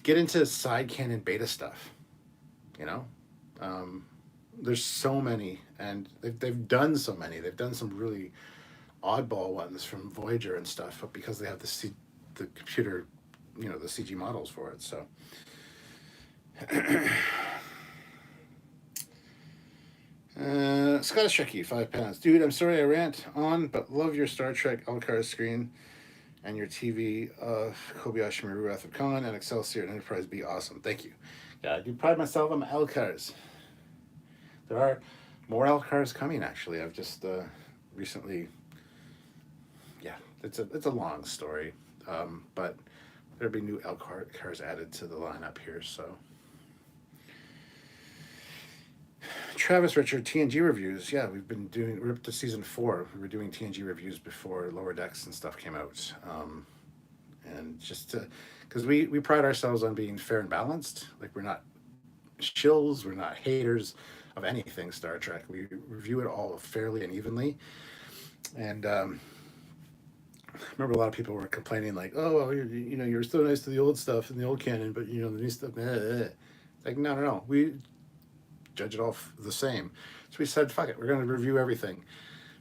Get into side canon beta stuff. There's so many, and they've done so many. They've done some really oddball ones from Voyager and stuff, but because they have the computer, the CG models for it. So Scottish Trekkie, £5. Dude, I'm sorry I rant on, but love your Star Trek Elcar screen and your TV of Kobayashi Maru, Wrath of Khan, and Excelsior and Enterprise B. Awesome. Thank you. Yeah, I do pride myself on Elcars. There are more Elcars coming, actually. I've just recently, yeah, it's a long story, but there'll be new Elcars added to the lineup here, so. Travis Richard, TNG reviews. Yeah, we're up to season 4. We were doing TNG reviews before Lower Decks and stuff came out. And just because we pride ourselves on being fair and balanced. Like, we're not shills, we're not haters of anything Star Trek. We review it all fairly and evenly. And I remember a lot of people were complaining, like, oh, well, you're so nice to the old stuff and the old canon, but the new stuff, like, no. We judge it all the same. So we said, fuck it, we're going to review everything.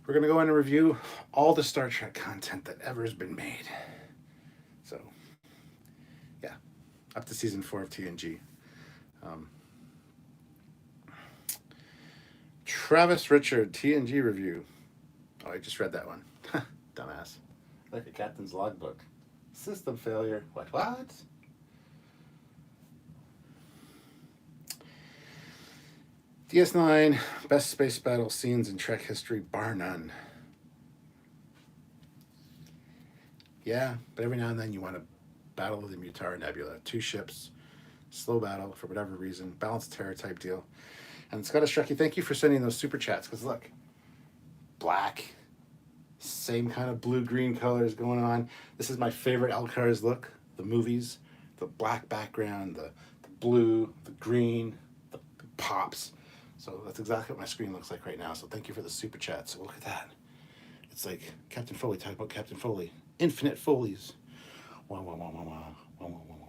We're going to go in and review all the Star Trek content that ever has been made. So, yeah, up to season 4 of TNG. Travis Richard, TNG review. Oh, I just read that one. Dumbass. Like a captain's logbook. System failure. What? DS9, best space battle scenes in Trek history, bar none. Yeah, but every now and then you want to battle the Mutara Nebula. 2 ships, slow battle for whatever reason, balanced terror type deal. And Scottish Trekkie, thank you for sending those super chats, because look, black, same kind of blue-green colors going on. This is my favorite Elcars look, the movies, the black background, the blue, the green, the pops. So that's exactly what my screen looks like right now. So thank you for the super chat. So look at that. It's like Captain Foley talking about Captain Foley. Infinite Foleys. Wow, wow, wow, wow, wow. Wow, wow, wow, wow.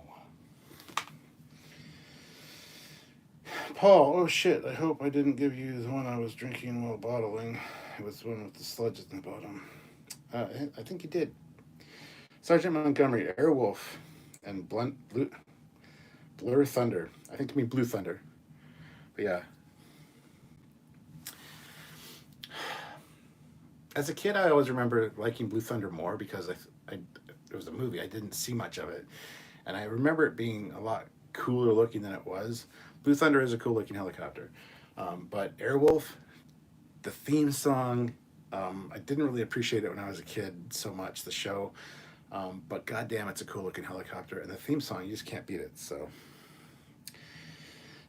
Paul, oh shit, I hope I didn't give you the one I was drinking while bottling. It was the one with the sludge at the bottom. I think you did. Sergeant Montgomery, Airwolf, and Blur Thunder. I think you mean Blue Thunder. But yeah. As a kid, I always remember liking Blue Thunder more because it was a movie. I didn't see much of it. And I remember it being a lot cooler looking than it was. Blue Thunder is a cool looking helicopter. But Airwolf, the theme song, I didn't really appreciate it when I was a kid so much, the show. But goddamn, it's a cool looking helicopter. And the theme song, you just can't beat it. So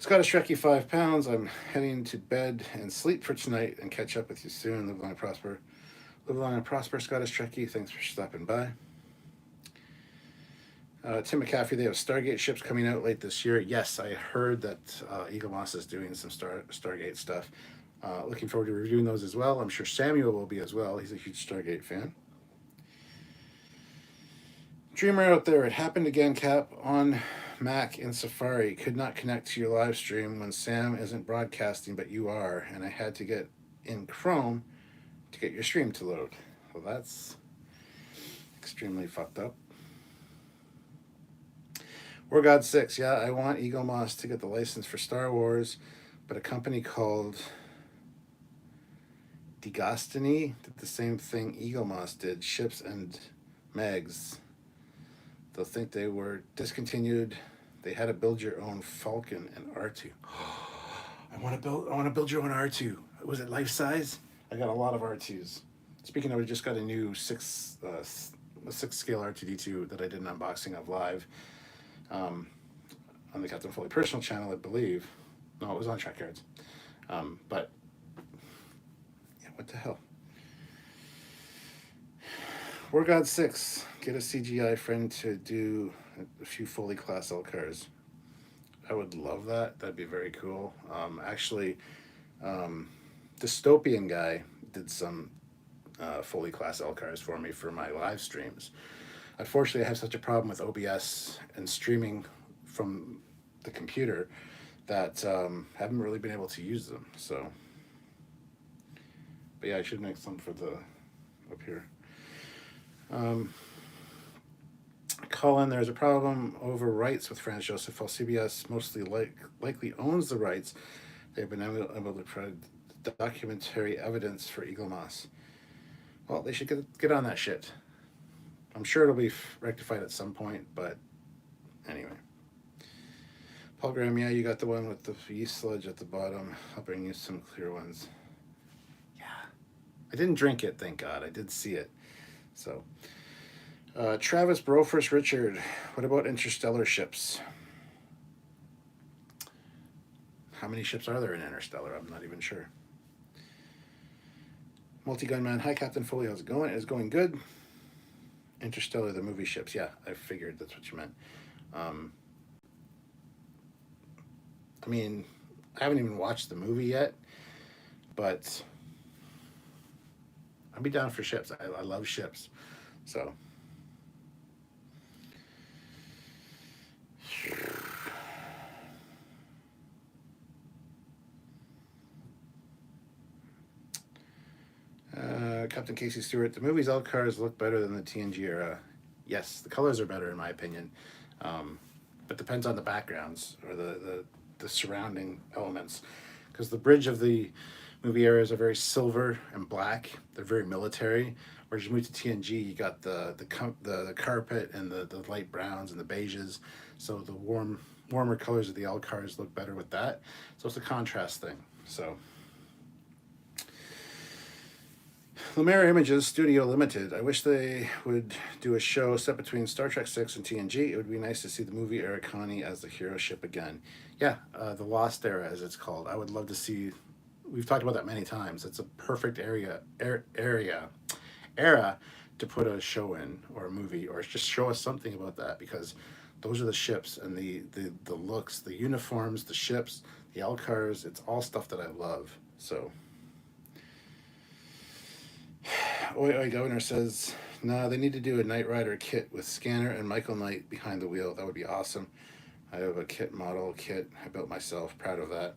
Scottish Trekkie, 5 pounds. I'm heading to bed and sleep for tonight and catch up with you soon. Live long and prosper. Live long and prosper, Scottish Trekkie. Thanks for stopping by. Tim McCaffrey, they have Stargate ships coming out late this year. Yes, I heard that Eaglemoss is doing some Stargate stuff. Looking forward to reviewing those as well. I'm sure Samuel will be as well. He's a huge Stargate fan. Dreamer out there, it happened again, Cap, on Mac in Safari. Could not connect to your live stream when Sam isn't broadcasting, but you are, and I had to get in Chrome to get your stream to load. Well, that's extremely fucked up. War God 6, yeah, I want Eaglemoss to get the license for Star Wars, but a company called Degostiny did the same thing Eaglemoss did, ships and megs. They'll think they were discontinued. They had to build your own Falcon and R2. I want to build your own R2. Was it life size? I got a lot of R2s. Speaking of, I just got a new 6 scale R2D2 that I did an unboxing of live. On the Captain Foley personal channel, I believe. No, it was on Trekyards. But, yeah, what the hell? War God 6, get a CGI friend to do a few Foley class LCARs. I would love that. That'd be very cool. Actually, Dystopian Guy did some Foley class LCARs for me for my live streams. Unfortunately, I have such a problem with OBS and streaming from the computer that I haven't really been able to use them. So, but yeah, I should make some for the up here. Colin, there's a problem over rights with Franz Joseph. While CBS mostly likely owns the rights, they've been able to provide documentary evidence for Eaglemoss. Well, they should get on that shit. I'm sure it'll be rectified at some point, but anyway. Paul Graham, yeah, you got the one with the yeast sludge at the bottom. I'll bring you some clear ones. Yeah. I didn't drink it, thank God. I did see it. So, Travis Brofors Richard, what about interstellar ships? How many ships are there in Interstellar? I'm not even sure. Multi-Gunman, hi Captain Foley, how's it going? It's going good. Interstellar, the movie ships. Yeah, I figured that's what you meant. I mean, I haven't even watched the movie yet, but I'd be down for ships. I love ships. So. Captain Casey Stewart, the movie's LCARs look better than the TNG era. Yes, the colors are better in my opinion, but depends on the backgrounds or the surrounding elements, because the bridge of the movie eras are very silver and black. They're very military. Whereas you move to TNG, you got the carpet and the light browns and the beiges. So the warmer colors of the LCARs look better with that. So it's a contrast thing. So. Lumiere Images, Studio Limited. I wish they would do a show set between Star Trek 6 and TNG. It would be nice to see the movie Arakani as the hero ship again. Yeah, the Lost Era, as it's called. I would love to see. We've talked about that many times. It's a perfect era to put a show in, or a movie, or just show us something about that, because those are the ships and the looks, the uniforms, the ships, the LCARs. It's all stuff that I love. So. Oi Governor says, nah, they need to do a Knight Rider kit with Scanner and Michael Knight behind the wheel. That would be awesome. I have a model kit I built myself. Proud of that.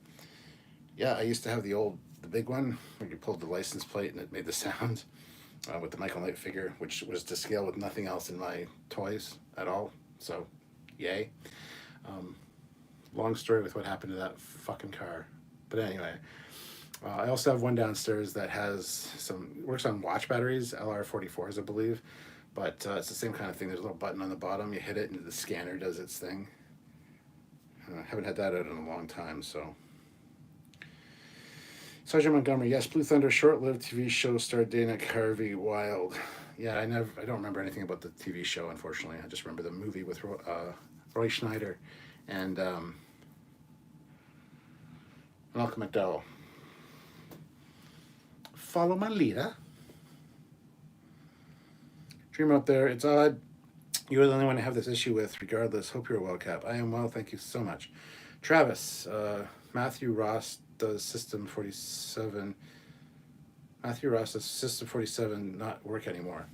Yeah, I used to have the big one where you pulled the license plate and it made the sound with the Michael Knight figure, which was to scale with nothing else in my toys at all. So, yay. Long story with what happened to that fucking car. But anyway. I also have one downstairs that works on watch batteries, LR44s, I believe, but it's the same kind of thing. There's a little button on the bottom, you hit it and the scanner does its thing. I haven't had that out in a long time, so. Sergeant Montgomery, yes, Blue Thunder short-lived TV show starred Dana Carvey, wild. Yeah, I don't remember anything about the TV show, unfortunately. I just remember the movie with Roy Schneider and Malcolm McDowell. Follow my leader. Dream out there. It's odd. You're the only one I have this issue with, regardless. Hope you're well, Cap. I am well. Thank you so much. Travis, Matthew Ross does System 47. Matthew Ross does System 47 not work anymore.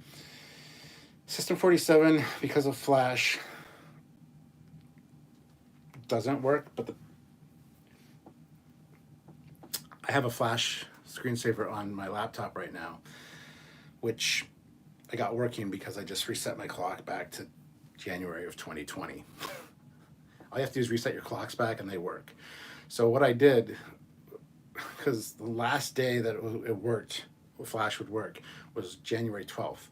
System 47, because of Flash, doesn't work, but I have a Flash screensaver on my laptop right now, which I got working because I just reset my clock back to January of 2020. All you have to do is reset your clocks back and they work. So what I did, because the last day that it worked, Flash would work, was January 12th.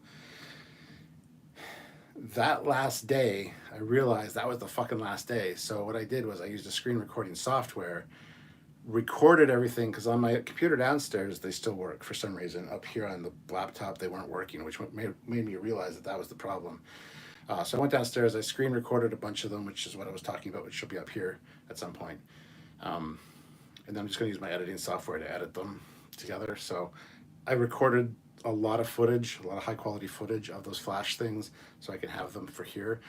That last day, I realized that was the fucking last day. So what I did was I used a screen recording software, recorded everything, because on my computer downstairs, they still work for some reason. Up here on the laptop, they weren't working, which made me realize that that was the problem. So I went downstairs, I screen recorded a bunch of them, which is what I was talking about, which should be up here at some point. And then I'm just going to use my editing software to edit them together. So I recorded a lot of footage, a lot of high quality footage of those Flash things, so I can have them for here.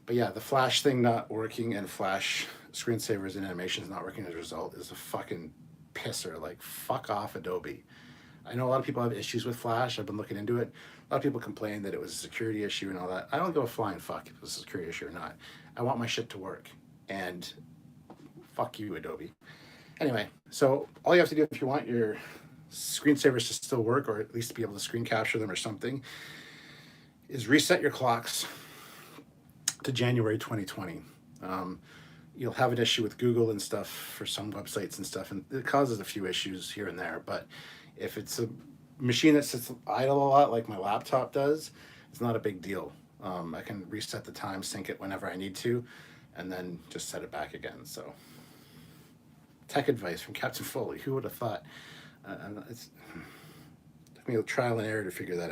But yeah, the Flash thing not working and Flash screensavers and animations not working as a result is a fucking pisser. Like, fuck off, Adobe. I know a lot of people have issues with Flash. I've been looking into it. A lot of people complain that it was a security issue and all that. I don't give a flying fuck if it was a security issue or not. I want my shit to work. And fuck you, Adobe. Anyway, so all you have to do if you want your screensavers to still work, or at least be able to screen capture them or something, is reset your clocks to January 2020. You'll have an issue with Google and stuff for some websites and stuff, and it causes a few issues here and there. But if it's a machine that sits idle a lot, like my laptop does, it's not a big deal. I can reset the time, sync it whenever I need to, and then just set it back again. So, tech advice from Captain Foley. Who would have thought? It took me a trial and error to figure that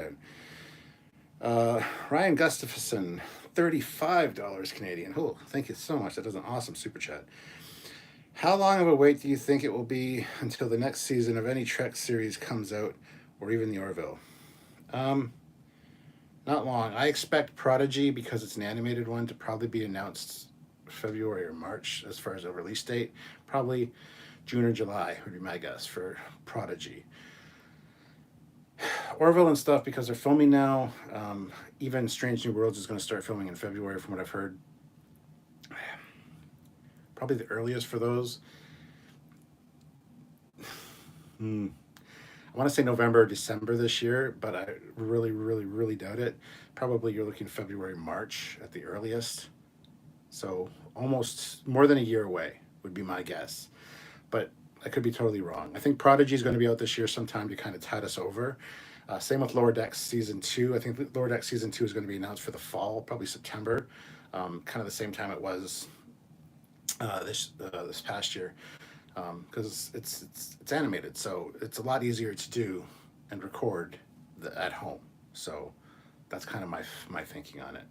out. Ryan Gustafson, $35 Canadian. Oh, thank you so much. That is an awesome super chat. How long of a wait do you think it will be until the next season of any Trek series comes out, or even the Orville? Not long. I expect Prodigy, because it's an animated one, to probably be announced February or March as far as a release date. Probably June or July would be my guess for Prodigy. Orville and stuff, because they're filming now. Even Strange New Worlds is going to start filming in February, from what I've heard. Probably the earliest for those. I want to say November or December this year, but I really, really, really doubt it. Probably you're looking February, March at the earliest. So almost more than a year away would be my guess. But I could be totally wrong. I think Prodigy is going to be out this year sometime to kind of tide us over. Same with Lower Decks Season 2. I think Lower Decks Season 2 is going to be announced for the fall, probably September. Kind of the same time it was this past year, because it's animated, so it's a lot easier to do and record at home. So that's kind of my thinking on it.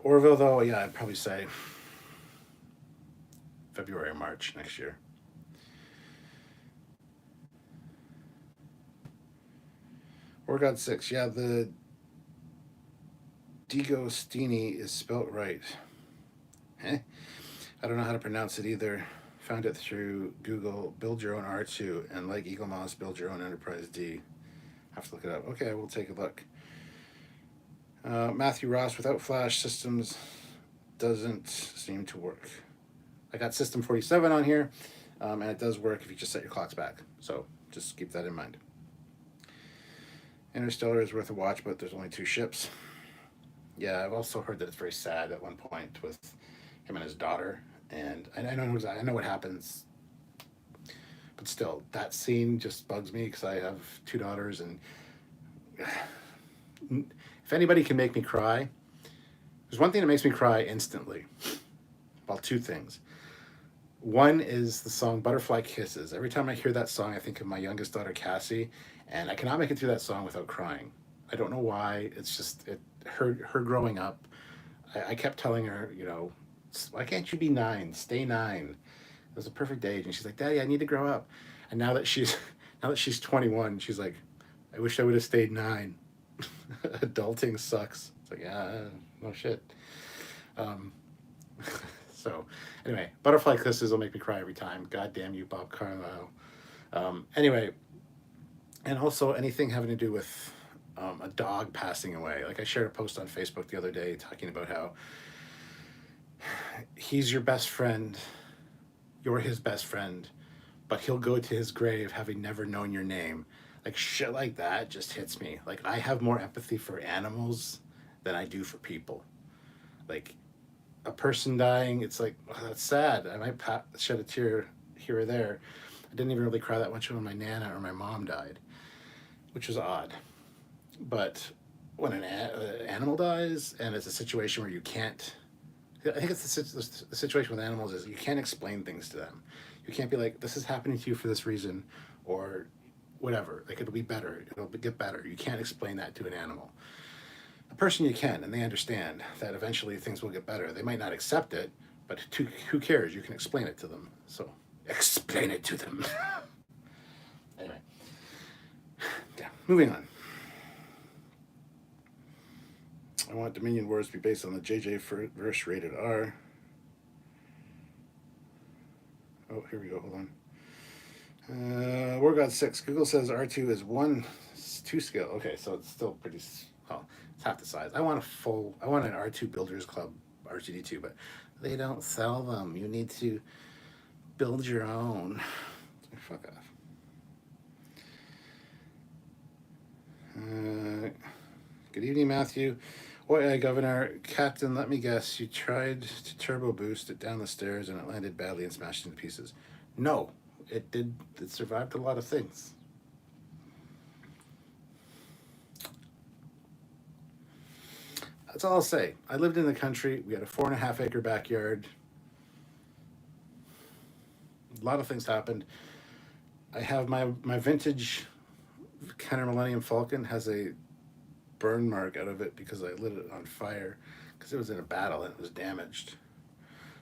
Orville, though, yeah, I'd probably say February or March next year. Orgod 6, yeah, the Digostini is spelt right. I don't know how to pronounce it either. Found it through Google. Build your own R2, and like Eaglemoss, build your own Enterprise D. Have to look it up. Okay, we'll take a look. Matthew Ross, without Flash, systems doesn't seem to work. I got System 47 on here, and it does work if you just set your clocks back. So just keep that in mind. Interstellar is worth a watch, but there's only 2 ships. Yeah, I've also heard that it's very sad at one point with him and his daughter, and I know what happens, but still, that scene just bugs me because I have 2 daughters, and if anybody can make me cry, there's one thing that makes me cry instantly. Well, 2 things. One is the song Butterfly Kisses. Every time I hear that song, I think of my youngest daughter, Cassie, and I cannot make it through that song without crying. I don't know why. It's just her growing up. I kept telling her, Why can't you be 9? Stay 9. It was a perfect age. And she's like, Daddy, I need to grow up. And now that she's now that she's 21, she's like, I wish I would have stayed 9. Adulting sucks. It's like, yeah, no shit. Um, so anyway, butterfly kisses will make me cry every time. God damn you, Bob Carlyle. Anyway, and also anything having to do with a dog passing away. Like I shared a post on Facebook the other day talking about how he's your best friend, you're his best friend, but he'll go to his grave having never known your name. Like shit like that just hits me. Like I have more empathy for animals than I do for people. Like a person dying, it's like, oh, that's sad. I might shed a tear here or there. I didn't even really cry that much when my Nana or my mom died, which was odd. But when an animal dies and it's a situation where you can't, I think it's the situation with animals is you can't explain things to them. You can't be like, this is happening to you for this reason, or whatever. Like it'll be better. It'll get better. You can't explain that to an animal. A person you can, and they understand that eventually things will get better. They might not accept it, but who cares? You can explain it to them. So explain it to them. Anyway, yeah. Moving on. I want Dominion Wars to be based on the JJ verse rated R. Oh, here we go. Hold on. War God 6. Google says R2 is 1:2 scale. Okay, so it's still pretty. Well, it's half the size. I want an R2 Builders Club R2D2, but they don't sell them. You need to build your own. Fuck off. Good evening, Matthew. Oi, Governor. Captain, let me guess. You tried to turbo boost it down the stairs and it landed badly and smashed into pieces. No, it did. It survived a lot of things. That's all I'll say. I lived in the country. We had a 4.5 acre backyard. A lot of things happened. I have my vintage Kenner Millennium Falcon has a burn mark out of it because I lit it on fire because it was in a battle and it was damaged.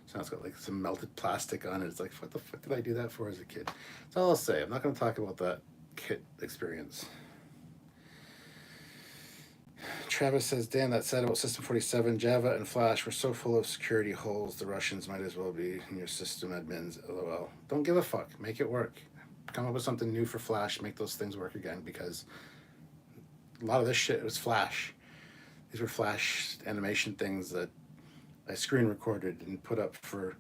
So now it's got like some melted plastic on it. It's like, what the fuck did I do that for as a kid? That's all I'll say. I'm not going to talk about that kit experience. Travis says, Dan, that said about System 47, Java and Flash were so full of security holes, the Russians might as well be in your system admins. LOL. Don't give a fuck. Make it work. Come up with something new for Flash. Make those things work again, because a lot of this shit was Flash. These were Flash animation things that I screen recorded and put up for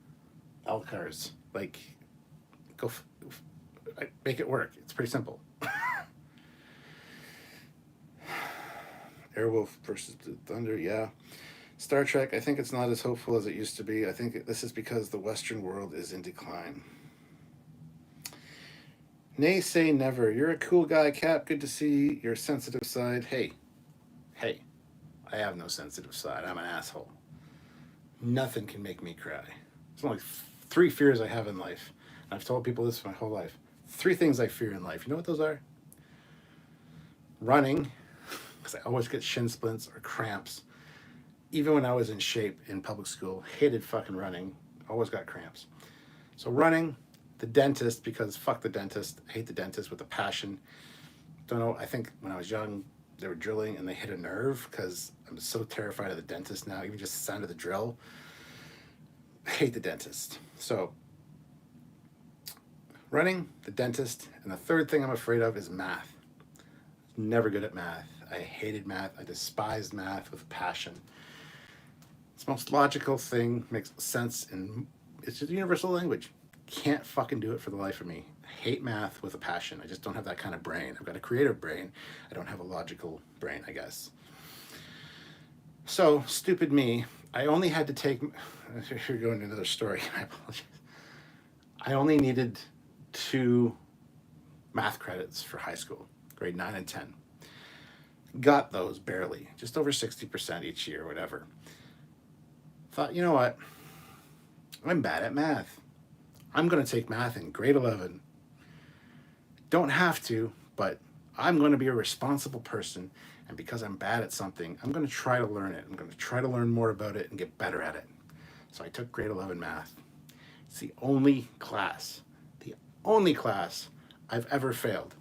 LCARs. Like, make it work. It's pretty simple. Airwolf versus the Thunder, yeah. Star Trek, I think it's not as hopeful as it used to be. I think this is because the Western world is in decline. Nay, say never. You're a cool guy, Cap. Good to see your sensitive side. Hey, I have no sensitive side. I'm an asshole. Nothing can make me cry. There's only 3 fears I have in life. And I've told people this my whole life. 3 things I fear in life. You know what those are? Running, because I always get shin splints or cramps. Even when I was in shape in public school, hated fucking running. Always got cramps. So running, the dentist, because fuck the dentist. I hate the dentist with a passion. Don't know, I think when I was young, they were drilling and they hit a nerve because I'm so terrified of the dentist now. Even just the sound of the drill. I hate the dentist. So running, the dentist, and the third thing I'm afraid of is math. Never good at math. I hated math. I despised math with a passion. It's the most logical thing, makes sense, and it's just a universal language. Can't fucking do it for the life of me. I hate math with a passion. I just don't have that kind of brain. I've got a creative brain. I don't have a logical brain, I guess. So, stupid me, I only had to take... Here we go into another story. I apologize. I only needed 2 math credits for high school, grade 9 and 10. Got those barely, just over 60% each year, whatever. Thought, you know what? I'm bad at math. I'm going to take math in grade 11. Don't have to, but I'm going to be a responsible person. And because I'm bad at something, I'm going to try to learn it. I'm going to try to learn more about it and get better at it. So I took grade 11 math. It's the only class I've ever failed.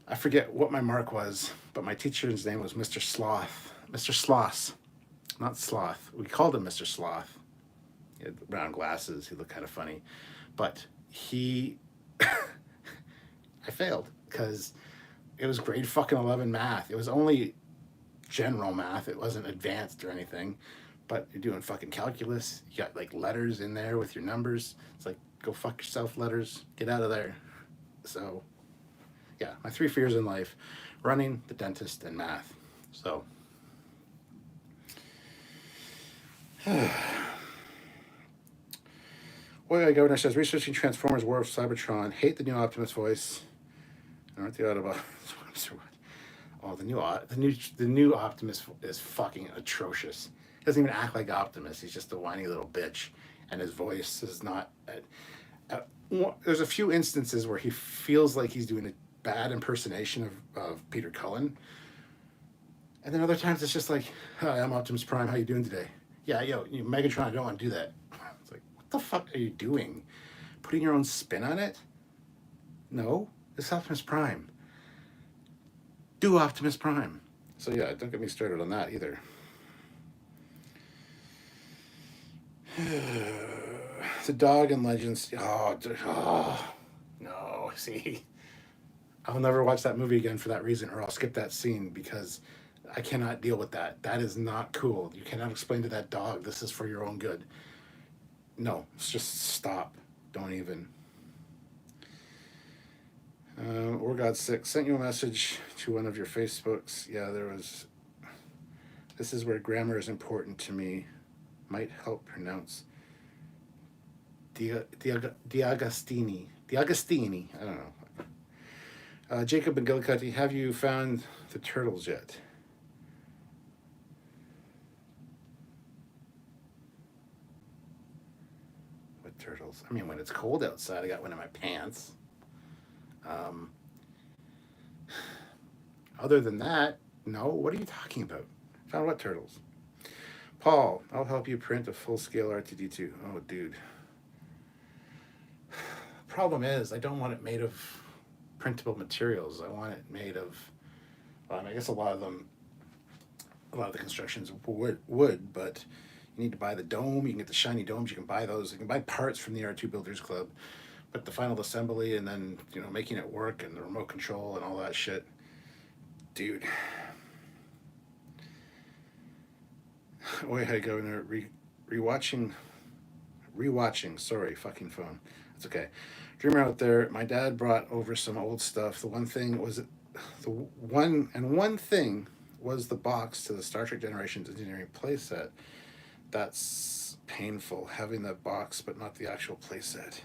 I forget what my mark was, but my teacher's name was Mr. Sloth. Mr. Sloss, not Sloth. We called him Mr. Sloth. He had round glasses. He looked kind of funny. But I failed because it was grade fucking 11 math. It was only general math. It wasn't advanced or anything. But you're doing fucking calculus. You got like letters in there with your numbers. It's like, go fuck yourself, letters. Get out of there. So, yeah, my 3 fears in life: running, the dentist, and math. So, Boy, Governor says, researching Transformers War of Cybertron. Hate the new Optimus voice. Aren't the Autobots? Oh, the new Optimus is fucking atrocious. He doesn't even act like Optimus. He's just a whiny little bitch, and his voice is not. There's a few instances where he feels like he's doing a bad impersonation of Peter Cullen, and then other times it's just like, "Hi, I'm Optimus Prime. How you doing today?" Yeah, Megatron. I don't want to do that. It's like, what the fuck are you doing? Putting your own spin on it? No, it's Optimus Prime. Do Optimus Prime. So yeah, don't get me started on that either. The dog in Legends. Oh, no. See, I'll never watch that movie again for that reason, or I'll skip that scene because I cannot deal with that. That is not cool. You cannot explain to that dog, this is for your own good. No, it's just stop. Don't even. Or God Sick sent you a message to one of your Facebooks. Yeah, there was. This is where grammar is important to me. Might help pronounce. Diagostini. I don't know. Jacob McGillicuddy, have you found the turtles yet? What turtles? I mean, when it's cold outside, I got one in my pants. Other than that, no. What are you talking about? Found what turtles? Paul, I'll help you print a full-scale R2-D2. Oh, dude. Problem is, I don't want it made of printable materials. I want it made of, well, I guess a lot of the constructions wood, but you need to buy the dome. You can get the shiny domes. You can buy those. You can buy parts from the R2 Builders Club, but the final assembly and then, making it work and the remote control and all that shit. Dude. Oi, hi, Governor. Rewatching. Sorry, fucking phone. That's okay. Dreamer out there. My dad brought over some old stuff. One thing was the box to the Star Trek Generations Engineering playset. That's painful, having the box but not the actual playset.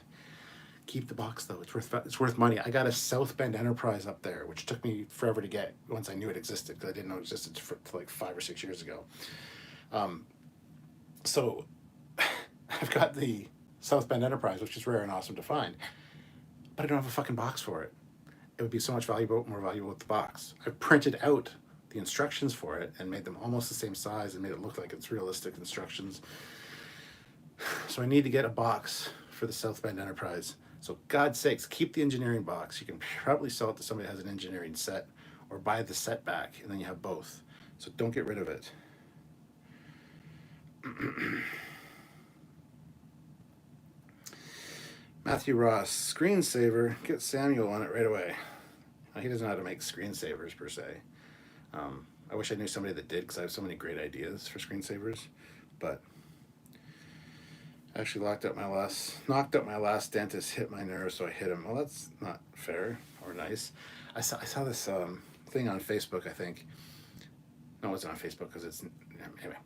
Keep the box though. It's worth money. I got a South Bend Enterprise up there, which took me forever to get once I knew it existed, because I didn't know it existed for like 5 or 6 years ago. So I've got the South Bend Enterprise, which is rare and awesome to find, but I don't have a fucking box for it. It would be so much more valuable with the box. I printed out the instructions for it and made them almost the same size and made it look like it's realistic instructions. So I need to get a box for the South Bend Enterprise. So God's sakes, keep the engineering box. You can probably sell it to somebody that has an engineering set, or buy the set back, and then you have both. So don't get rid of it. Matthew Ross, screensaver. Get Samuel on it right away. He doesn't know how to make screensavers per se. I wish I knew somebody that did, because I have so many great ideas for screensavers. But I actually knocked out my last dentist, hit my nerve, so I hit him. Well, that's not fair or nice. I saw this thing on Facebook, I think. No, it's not on Facebook because it's anyway.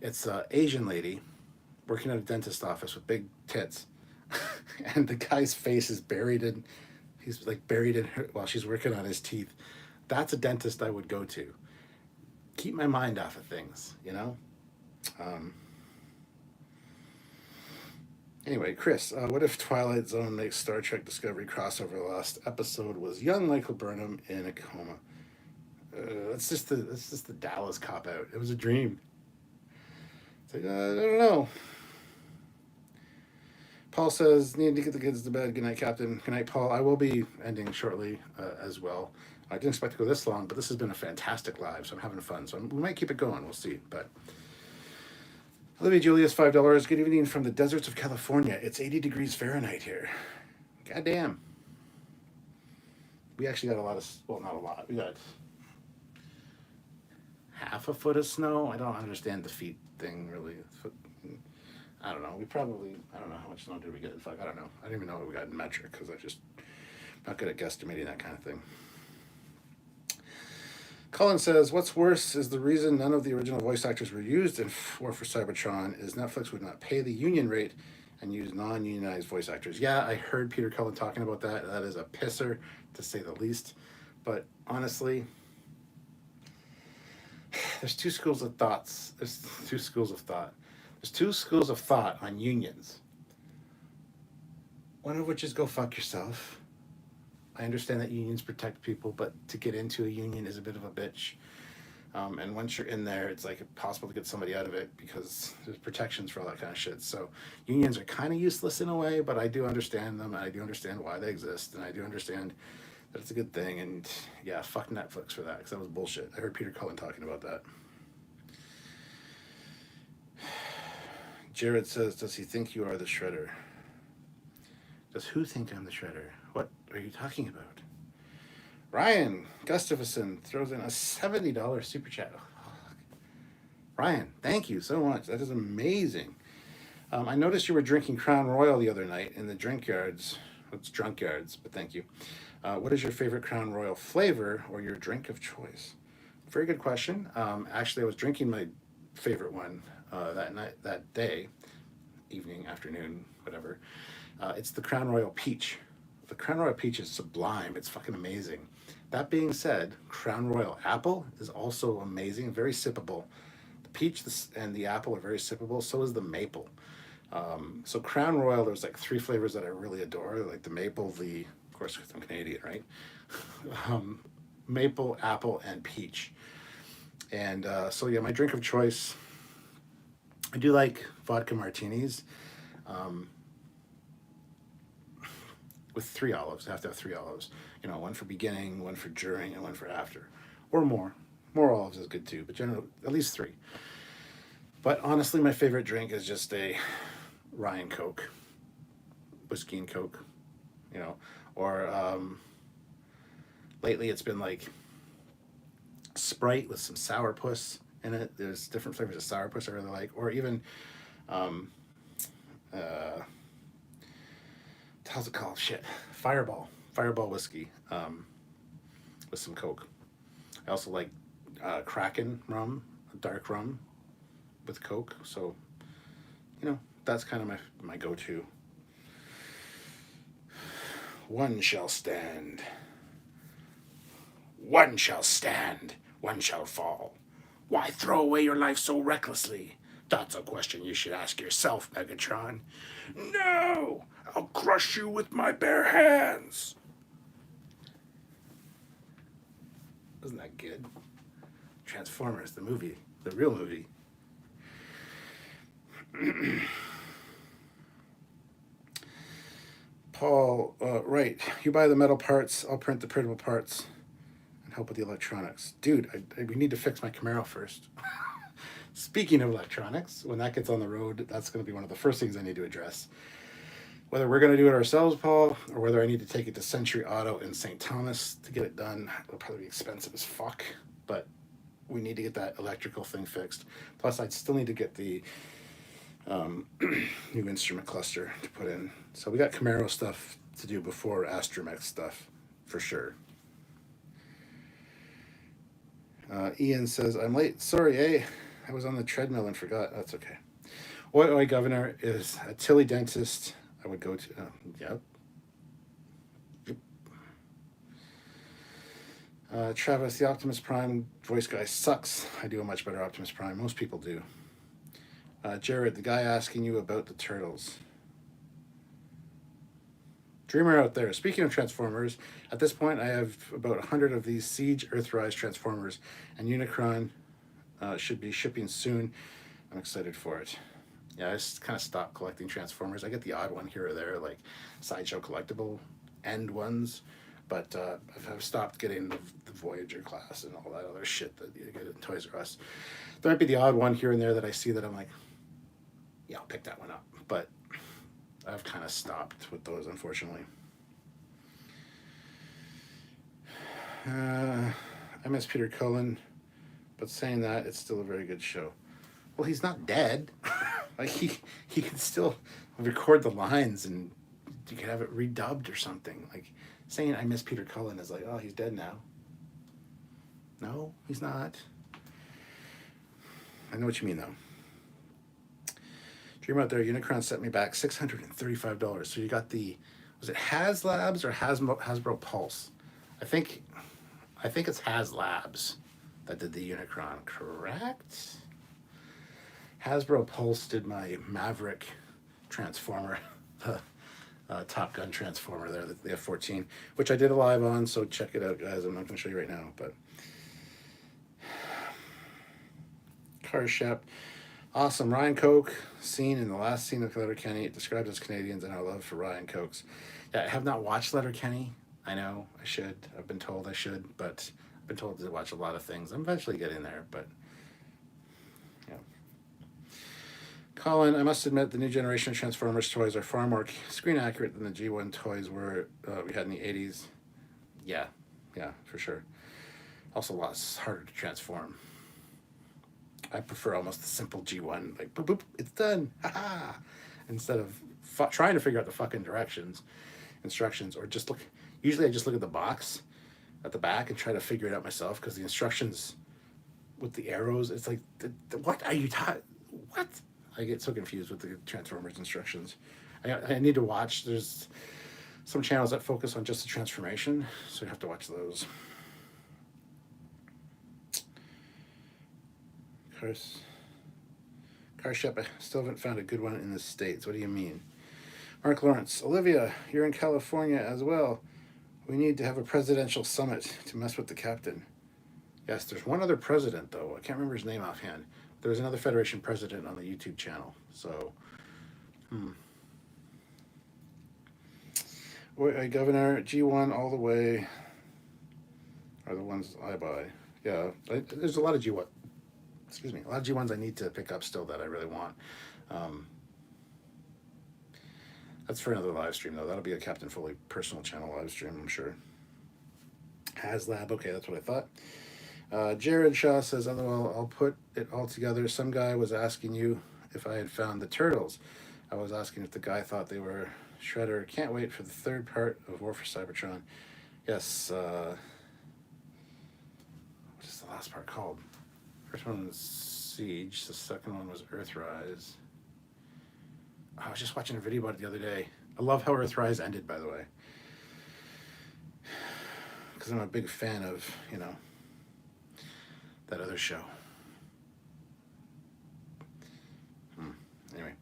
It's an Asian lady working at a dentist office with big tits, and the guy's face is he's like buried in her while she's working on his teeth. That's a dentist I would go to. Keep my mind off of things, Anyway, Chris, what if Twilight Zone makes Star Trek Discovery crossover? The last episode was young Michael Burnham in a coma. That's just the Dallas cop out. It was a dream. like, I don't know. Paul says, need to get the kids to bed. Good night, Captain. Good night, Paul. I will be ending shortly as well. I didn't expect to go this long, but this has been a fantastic live, so I'm having fun. So we might keep it going. We'll see. But Olivia Julius, $5. Good evening from the deserts of California. It's 80 degrees Fahrenheit here. Goddamn. We actually got a lot of, well, not a lot. We got half a foot of snow. I don't understand the feet thing really. I don't know. We probably, I don't know how much snow did we get. Fuck, I don't know. I don't even know what we got in metric because I just not good at guesstimating that kind of thing. Colin says, what's worse is the reason none of the original voice actors were used in War for Cybertron is Netflix would not pay the union rate and use non-unionized voice actors. Yeah, I heard Peter Cullen talking about that. That is a pisser, to say the least. But honestly, there's two schools of thoughts. There's two schools of thought. There's two schools of thought on unions. One of which is go fuck yourself. I understand that unions protect people, but to get into a union is a bit of a bitch. And once you're in there, it's like impossible to get somebody out of it because there's protections for all that kind of shit. So unions are kind of useless in a way, but I do understand them, and I do understand why they exist, and I do understand that it's a good thing. And yeah, fuck Netflix for that because that was bullshit. I heard Peter Cullen talking about that. Jared says, does he think you are the Shredder? Does who think I'm the Shredder? What are you talking about? Ryan Gustafson throws in a $70 super chat. Oh, Ryan, thank you so much. That is amazing. I noticed you were drinking Crown Royal the other night in the Trekyards. It's Drunkyards, but thank you. What is your favorite Crown Royal flavor or your drink of choice? Very good question. Actually, I was drinking my favorite one that day, evening, afternoon, whatever. It's the Crown Royal Peach. The Crown Royal Peach is sublime. It's fucking amazing. That being said, Crown Royal Apple is also amazing, very sippable. The peach and the apple are very sippable. So is the maple. So Crown Royal, there's like three flavors that I really adore, like the maple, of course, because I'm Canadian, right? Maple, apple, and peach. And so yeah, my drink of choice, I do like vodka martinis. With 3 olives. I have to have 3 olives. You know, one for beginning, one for during, and one for after. Or more. More olives is good too, but generally, at least 3. But honestly, my favorite drink is just a rye and Coke. Whiskey and Coke, you know. Or lately it's been like Sprite with some sourpuss in it. There's different flavors of sourpuss I really like. Or even how's it called? Shit. Fireball whiskey with some Coke. I also like Kraken rum, dark rum with Coke. So, you know, that's kind of my go-to. One shall stand. One shall stand. One shall fall. Why throw away your life so recklessly? That's a question you should ask yourself, Megatron. No! I'll crush you with my bare hands. Wasn't that good? Transformers, the movie, the real movie. Paul, right. You buy the metal parts, I'll print the printable parts and help with the electronics. Dude, we need to fix my Camaro first. Speaking of electronics, when that gets on the road, that's going to be one of the first things I need to address. Whether we're going to do it ourselves, Paul, or whether I need to take it to Century Auto in St. Thomas to get it done, it'll probably be expensive as fuck, but we need to get that electrical thing fixed. Plus, I'd still need to get the new instrument cluster to put in. So we got Camaro stuff to do before Astromech stuff, for sure. Ian says, I'm late. Sorry, I was on the treadmill and forgot. That's okay. Oi Oi Governor is a Tilly dentist. I would go to, yep. Travis, the Optimus Prime voice guy sucks. I do a much better Optimus Prime. Most people do. Jared, the guy asking you about the turtles. Dreamer out there. Speaking of Transformers, at this point I have about 100 of these Siege Earthrise Transformers, and Unicron should be shipping soon. I'm excited for it. Yeah, I just kind of stopped collecting Transformers. I get the odd one here or there, like Sideshow collectible end ones, but I've stopped getting the Voyager class and all that other shit that you get in Toys R Us. There might be the odd one here and there that I see that I'm like, yeah, I'll pick that one up. But I've kind of stopped with those, unfortunately. I miss Peter Cullen, but saying that, it's still a very good show. Well, he's not dead. Like he can still record the lines and you could have it redubbed or something. Like saying I miss Peter Cullen is like, oh, he's dead now. No, he's not. I know what you mean though. Dream out there, Unicron sent me back $635. So you got the, was it HasLabs or Hasbro Pulse? I think it's HasLabs that did the Unicron, correct? Hasbro Pulse did my Maverick Transformer, Top Gun Transformer there, the F-14, which I did a live on, so check it out, guys. I'm not going to show you right now, but Car Shep. Awesome. Ryan Koch, seen in the last scene of Letterkenny. It describes as Canadians and our love for Ryan Kochs. Yeah, I have not watched Letterkenny. I know I should. I've been told I should, but I've been told to watch a lot of things. I'm eventually getting there, but yeah. Colin, I must admit the new generation of Transformers toys are far more screen accurate than the G1 toys were we had in the 80s. Yeah, for sure. Also a lot harder to transform. I prefer almost the simple G1, like boop boop, it's done, haha, instead of trying to figure out the fucking instructions, or just look. Usually I just look at the box at the back and try to figure it out myself, because the instructions with the arrows, it's like, what are you taught? What? I get so confused with the Transformers instructions. I need to watch. There's some channels that focus on just the transformation, so you have to watch those. Car Shep, I still haven't found a good one in the States. What do you mean? Mark Lawrence, Olivia, you're in California as well. We need to have a presidential summit to mess with the captain. Yes, there's one other president, though. I can't remember his name offhand. There's another Federation president on the YouTube channel. So, Governor, G1 all the way are the ones I buy. Yeah, there's a lot of G1. Excuse me, a lot of G1s I need to pick up still that I really want. That's for another live stream, though. That'll be a Captain Foley personal channel live stream, I'm sure. HasLab, okay, that's what I thought. Jared Shaw says, LOL, I'll put it all together. Some guy was asking you if I had found the turtles. I was asking if the guy thought they were Shredder. Can't wait for the third part of War for Cybertron. Yes, what is the last part called? First one was Siege. The second one was Earthrise. I was just watching a video about it the other day. I love how Earthrise ended, by the way. Because I'm a big fan of, that other show. Anyway.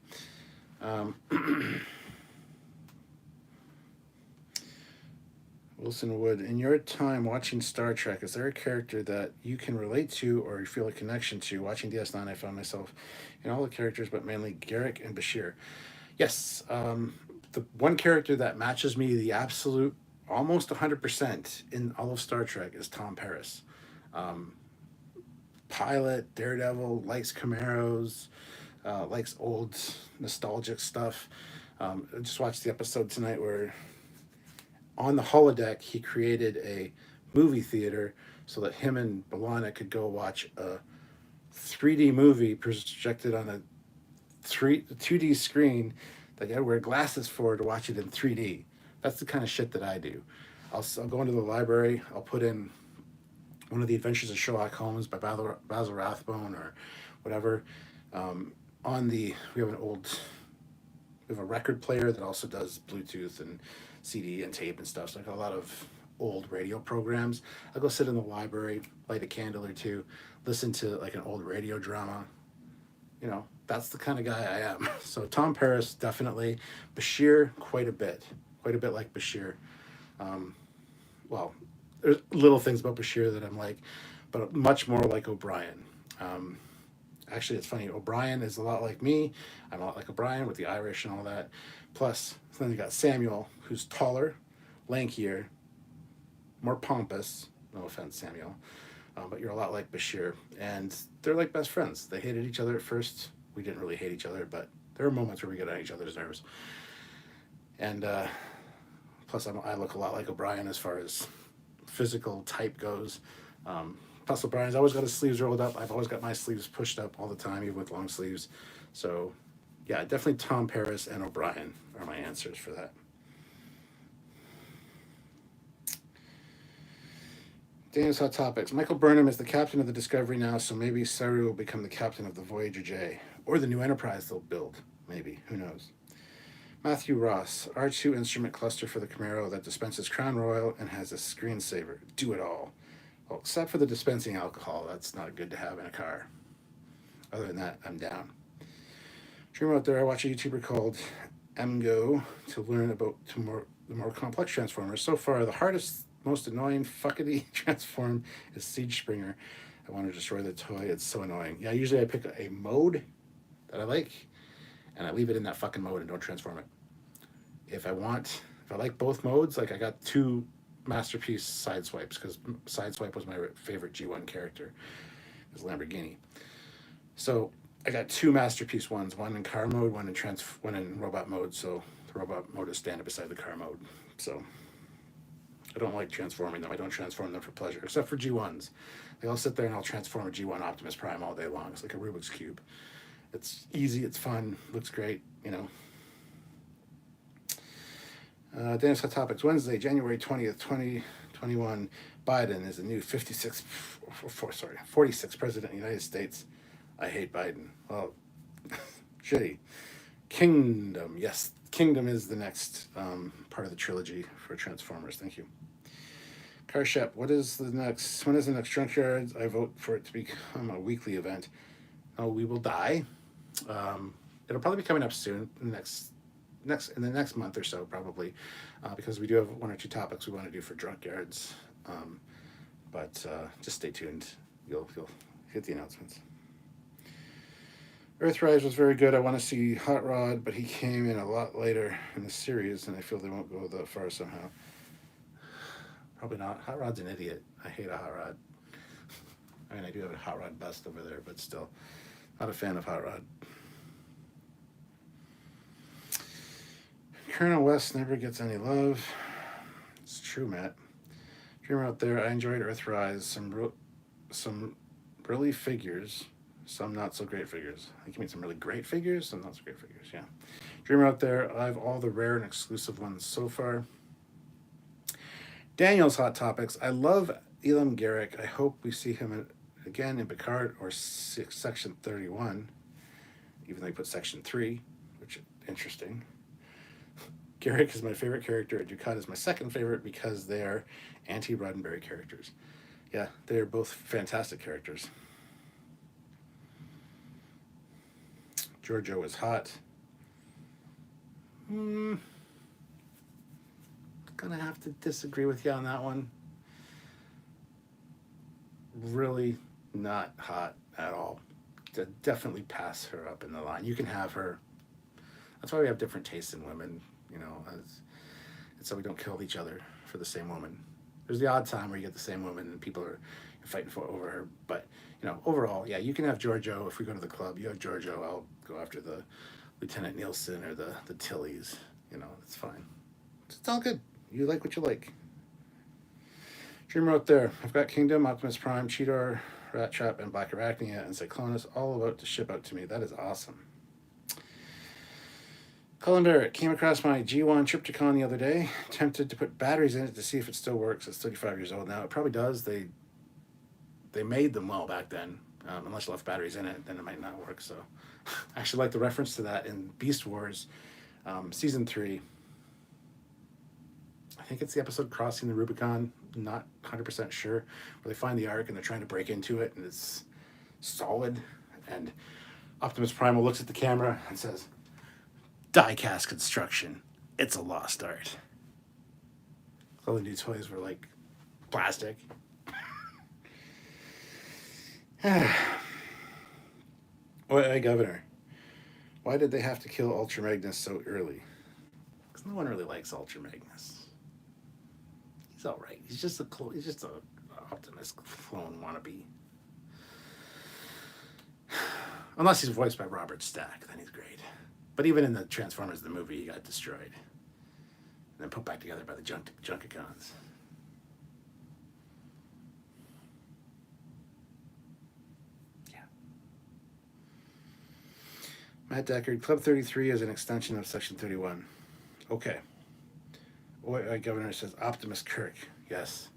Wilson Wood, in your time watching Star Trek, is there a character that you can relate to or you feel a connection to? Watching DS9, I found myself in all the characters, but mainly Garrick and Bashir. Yes, the one character that matches me the absolute, almost 100% in all of Star Trek is Tom Paris. Pilot, Daredevil, likes Camaros, likes old nostalgic stuff. I just watched the episode tonight where on the holodeck, he created a movie theater so that him and B'Elanna could go watch a 3D movie projected on a 2D screen that you had to wear glasses for to watch it in 3D. That's the kind of shit that I do. I'll go into the library, I'll put in one of the Adventures of Sherlock Holmes by Basil Rathbone or whatever. We have a record player that also does Bluetooth and CD and tape and stuff. So I got a lot of old radio programs. I'll go sit in the library, light a candle or two, listen to like an old radio drama. That's the kind of guy I am. So Tom Paris, definitely. Bashir, quite a bit like Bashir. Well, there's little things about Bashir that I'm like, but much more like O'Brien. Actually, it's funny. O'Brien is a lot like me. I'm a lot like O'Brien with the Irish and all that. Plus, then you got Samuel, who's taller, lankier, more pompous. No offense, Samuel. But you're a lot like Bashir. And they're like best friends. They hated each other at first. We didn't really hate each other, but there are moments where we get on each other's nerves. And plus, I look a lot like O'Brien as far as physical type goes. Plus, O'Brien's always got his sleeves rolled up. I've always got my sleeves pushed up all the time, even with long sleeves. So, yeah, definitely Tom Paris and O'Brien are my answers for that. Daniel's Hot Topics. Michael Burnham is the captain of the Discovery now, so maybe Saru will become the captain of the Voyager J. Or the new Enterprise they'll build. Maybe. Who knows? Matthew Ross. R2 instrument cluster for the Camaro that dispenses Crown Royal and has a screensaver. Do it all. Well, except for the dispensing alcohol. That's not good to have in a car. Other than that, I'm down. Dreamer out there, I watch a YouTuber called MGO to learn about the more complex Transformers. So far, the hardest, most annoying fuckity transform is Siege Springer. I want to destroy the toy. It's so annoying. Yeah, usually I pick a mode that I like, and I leave it in that fucking mode and don't transform it. If I like both modes, like I got 2 Masterpiece Sideswipes, because Sideswipe was my favorite G1 character. It was Lamborghini. So I got 2 Masterpiece ones, one in car mode, one in robot mode. So the robot mode is standing beside the car mode. So I don't like transforming them. I don't transform them for pleasure, except for G1s. I'll sit there and I'll transform a G1 Optimus Prime all day long. It's like a Rubik's Cube. It's easy, it's fun, looks great, you know. Daniel's Hot Topics. Wednesday, January 20th, 2021. Biden is the new 46th President of the United States. I hate Biden. Well, shitty. Kingdom. Yes, Kingdom is the next part of the trilogy for Transformers. Thank you. Carshep, when is the next Trekyards? I vote for it to become a weekly event. Oh, we will die. It'll probably be coming up soon, in the next month or so, probably, because we do have 1 or 2 topics we want to do for Trekyards. But just stay tuned. You'll hit the announcements. Earthrise was very good. I want to see Hot Rod, but he came in a lot later in the series, and I feel they won't go that far somehow. Probably not. Hot Rod's an idiot. I hate a Hot Rod. I mean, I do have a Hot Rod bust over there, but still, not a fan of Hot Rod. Colonel West never gets any love. It's true, Matt. Dreamer out there, I enjoyed Earthrise. Some really figures, some not so great figures. I think you mean some really great figures, some not so great figures, yeah. Dreamer out there, I have all the rare and exclusive ones so far. Daniel's Hot Topics. I love Elam Garrick. I hope we see him again in Picard or Section 31, even though he put Section 3, which is interesting. Garrick is my favorite character, and Ducat is my second favorite because they are anti-Roddenberry characters. Yeah, they are both fantastic characters. Giorgio is hot. Gonna have to disagree with you on that one. Really not hot at all. Definitely pass her up in the line. You can have her. That's why we have different tastes in women, you know. It's so we don't kill each other for the same woman. There's the odd time where you get the same woman and people are fighting over her. But, you know, overall, yeah, you can have Giorgio. If we go to the club, you have Giorgio. I'll go after the Lieutenant Nielsen or the Tillys. You know, it's fine. It's all good. You like what you like. Dreamer out there. I've got Kingdom, Optimus Prime, Cheetor, Rat Trap, and Black Arachnia, and Cyclonus all about to ship out to me. That is awesome. Colin Barrett came across my G1 Triptychon the other day. Tempted to put batteries in it to see if it still works. It's 35 years old now. It probably does. They made them well back then. Unless you left batteries in it, then it might not work. So I actually like the reference to that in Beast Wars, Season 3. I think it's the episode Crossing the Rubicon. Not 100% sure. Where they find the Ark and they're trying to break into it, and it's solid. And Optimus Primal looks at the camera and says, "Die-cast construction. It's a lost art." All the new toys were like plastic. Oh, hey, Governor. Why did they have to kill Ultra Magnus so early? Because no one really likes Ultra Magnus. He's all right. He's just a Optimus clone wannabe. Unless he's voiced by Robert Stack, then he's great. But even in the Transformers the movie, he got destroyed and then put back together by the Junkicons. Yeah. Matt Deckard, Club 33 is an extension of Section 31. Okay. Governor says Optimus Kirk. Yes.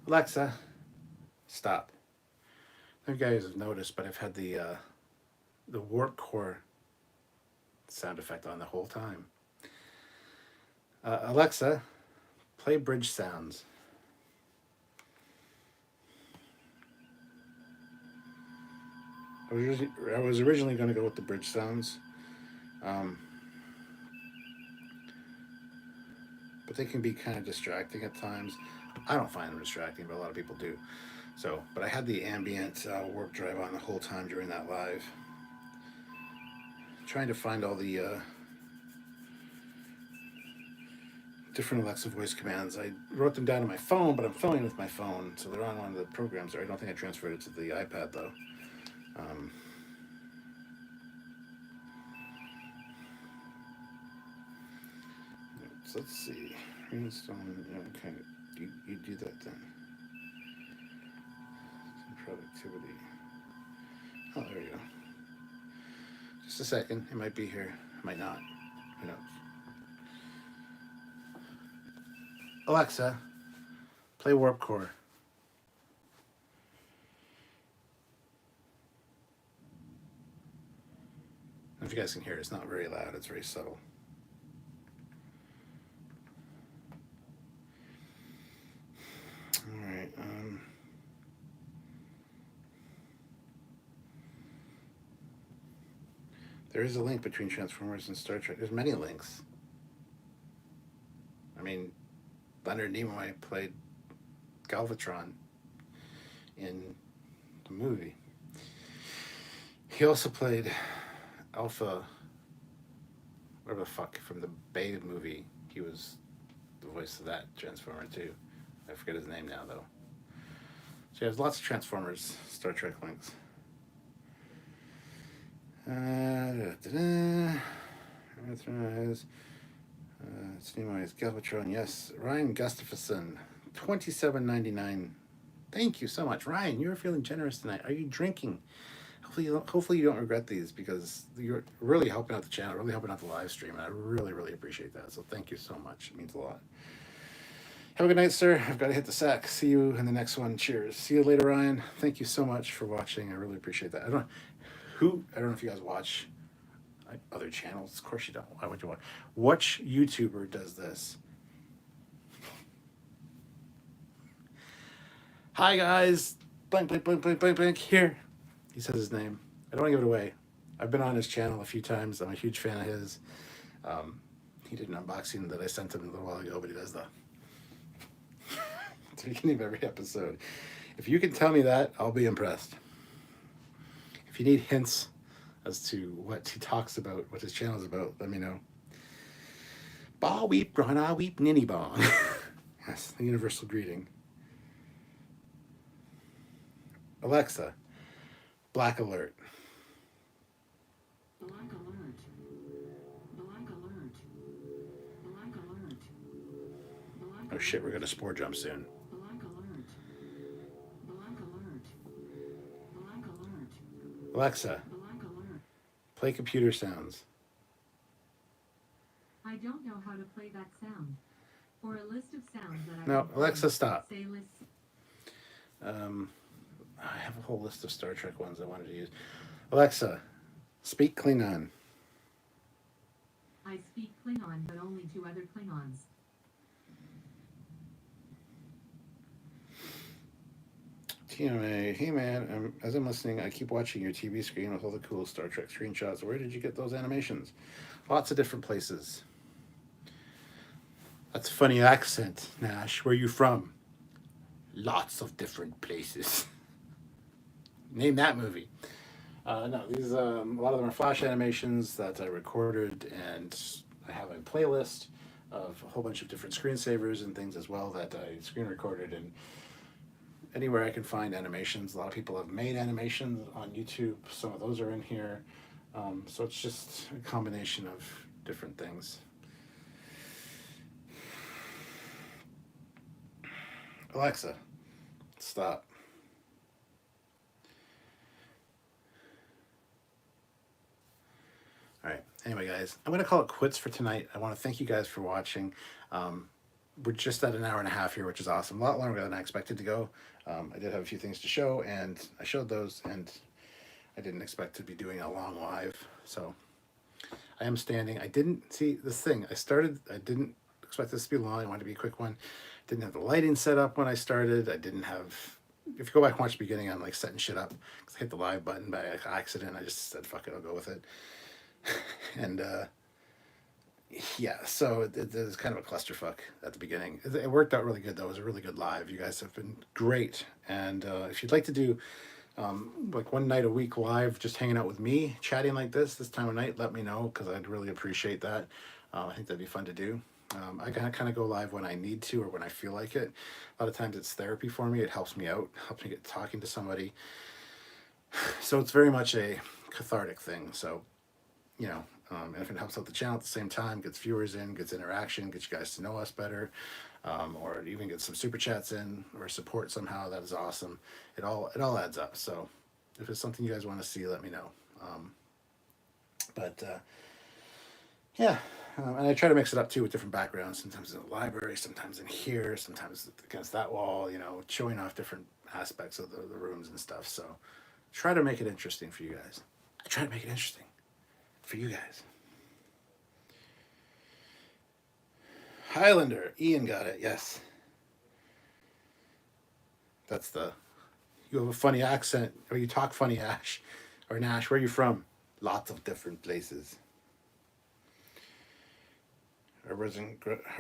Alexa, stop. You guys have noticed, but I've had the warp core sound effect on the whole time. Alexa, play bridge sounds. I was originally going to go with the bridge sounds, but they can be kind of distracting at times. I don't find them distracting, but a lot of people do. So, but I had the ambient warp drive on the whole time during that live. Trying to find all the different Alexa voice commands. I wrote them down on my phone, but I'm filming with my phone, so they're on one of the programs there. I don't think I transferred it to the iPad, though. So let's see. Reinstall, okay. You do that then. Productivity. Oh, there you go. Just a second. It might be here. It might not. Who knows? Alexa, play Warp Core. If you guys can hear it, it's not very loud. It's very subtle. All right. There is a link between Transformers and Star Trek. There's many links. I mean, Leonard Nimoy played Galvatron in the movie. He also played Alpha, whatever the fuck, from the Beta movie. He was the voice of that Transformer too. I forget his name now though. So he has lots of Transformers, Star Trek links. Nimoy's Galvatron, yes. Ryan Gustafson, $27.99. Thank you so much, Ryan. You're feeling generous tonight. Are you drinking? Hopefully you don't regret these because you're really helping out the channel, really helping out the live stream, and I really, really appreciate that. So thank you so much. It means a lot. Have a good night, sir. I've got to hit the sack. See you in the next one. Cheers. See you later, Ryan. Thank you so much for watching. I really appreciate that. I don't know if you guys watch other channels. Of course you don't. Why would you watch? Which YouTuber does this? Hi guys. Blank, blank, blank, blank, blank, blank. Here. He says his name. I don't want to give it away. I've been on his channel a few times. I'm a huge fan of his. He did an unboxing that I sent him a little while ago, but he does the at the beginning of every episode. If you can tell me that, I'll be impressed. If you need hints as to what he talks about, what his channel is about, let me know. Ba weep, grana weep, ninny bong. Yes, the universal greeting. Alexa, black alert. Black alert. Black alert. Black alert. Black Oh shit, we're gonna spore jump soon. Black alert. Black alert. Black alert. Alexa, Black alert. play computer sounds. I don't know how to play that sound. Or a list of sounds that I No, Alexa, stop. say list. I have a whole list of Star Trek ones I wanted to use. Alexa, speak Klingon. I speak Klingon, but only to other Klingons. TMA, hey man, as I'm listening, I keep watching your TV screen with all the cool Star Trek screenshots. Where did you get those animations? Lots of different places. That's a funny accent, Nash. Where are you from? Lots of different places. Name that movie. No, these a lot of them are flash animations that I recorded, and I have a playlist of a whole bunch of different screensavers and things as well that I screen recorded, and anywhere I can find animations. A lot of people have made animations on YouTube. Some of those are in here. So it's just a combination of different things. Alexa, stop. All right. Anyway, guys, I'm going to call it quits for tonight. I want to thank you guys for watching. We're just at an hour and a half here, which is awesome. A lot longer than I expected to go. I did have a few things to show, and I showed those, and I didn't expect to be doing a long live. So I am standing. I didn't see this thing. I didn't expect this to be long. I wanted to be a quick one. Didn't have the lighting set up when I started. I didn't have, if you go back and watch the beginning, I'm like setting shit up because I hit the live button by accident. I just said, fuck it, I'll go with it. And yeah, so it was kind of a clusterfuck at the beginning. It worked out really good, though. It was a really good live. You guys have been great. And if you'd like to do like one night a week live, just hanging out with me, chatting like this time of night, let me know, because I'd really appreciate that. I think that'd be fun to do. I kind of go live when I need to or when I feel like it. A lot of times it's therapy for me. It helps me out, helps me get talking to somebody. So it's very much a cathartic thing. So, you know, and if it helps out the channel at the same time, gets viewers in, gets interaction, gets you guys to know us better, or even get some super chats in or support somehow, that is awesome. It all adds up. So if it's something you guys want to see, let me know. Yeah, and I try to mix it up too with different backgrounds. Sometimes in the library, sometimes in here, sometimes against that wall. You know, showing off different aspects of the rooms and stuff. So try to make it interesting for you guys. I try to make it interesting for you guys. Highlander, Ian got it. Yes, that's the. You have a funny accent, or you talk funny, Ash, or Nash. Where are you from? Lots of different places. Her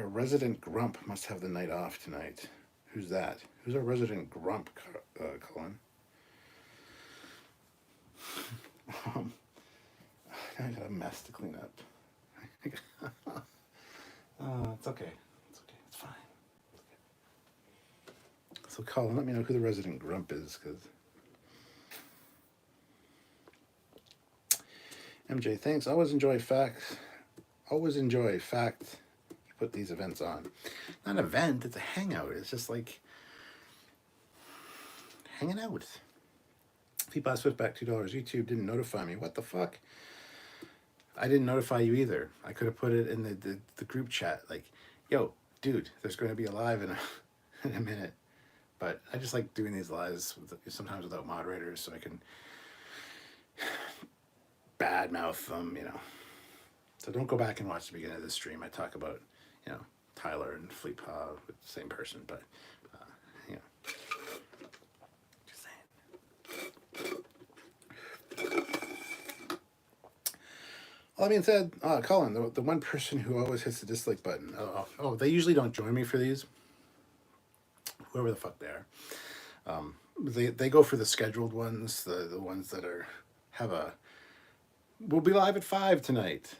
resident grump must have the night off tonight. Who's that? Who's our resident grump, Colin? I got a mess to clean up. It's okay. It's okay. It's fine. So, Colin, let me know who the resident grump is, because MJ, thanks. Always enjoy facts. Always enjoy fact. You put these events on. Not an event. It's a hangout. It's just like hanging out. People switched back $2. YouTube didn't notify me. What the fuck? I didn't notify you either. I could have put it in the group chat. Like, yo, dude, there's going to be a live in a minute. But I just like doing these lives sometimes without moderators, so I can badmouth them, you know. So don't go back and watch the beginning of the stream. I talk about, you know, Tyler and Fleetpaw with the same person, but, you know, just saying. All that being said, Colin, the one person who always hits the dislike button. They usually don't join me for these. Whoever the fuck they are. They go for the scheduled ones, the ones that we'll be live at 5 tonight.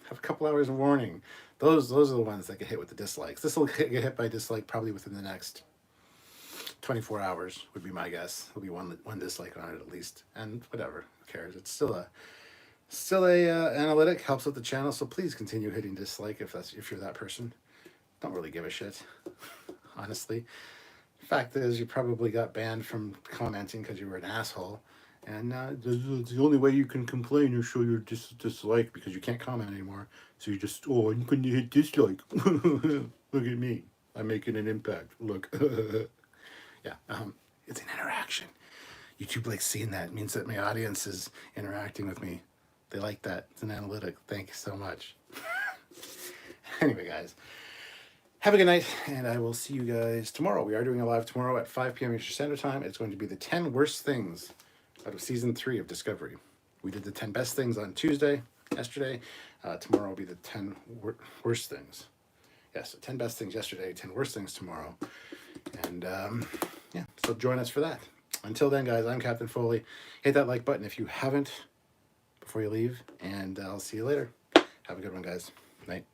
Have a couple hours of warning. Those are the ones that get hit with the dislikes. This will get hit by dislike probably within the next 24 hours would be my guess. There'll be one dislike on it at least, and whatever, who cares? It's still a analytic, helps with the channel. So please continue hitting dislike if you're that person. Don't really give a shit, honestly. Fact is, you probably got banned from commenting because you were an asshole. And the only way you can complain or show your dislike because you can't comment anymore. So you just, you couldn't hit dislike. Look at me. I'm making an impact. Look. Yeah, it's an interaction. YouTube likes seeing that. It means that my audience is interacting with me. They like that. It's an analytic. Thank you so much. Anyway, guys. Have a good night, and I will see you guys tomorrow. We are doing a live tomorrow at 5 p.m. Eastern Standard Time. It's going to be the 10 worst things out of season 3 of Discovery. We did the 10 best things on yesterday. Tomorrow will be the 10 worst things. Yes, so 10 best things yesterday, 10 worst things tomorrow. And yeah, so join us for that. Until then, guys, I'm Captain Foley. Hit that like button if you haven't before you leave, and I'll see you later. Have a good one, guys. Night.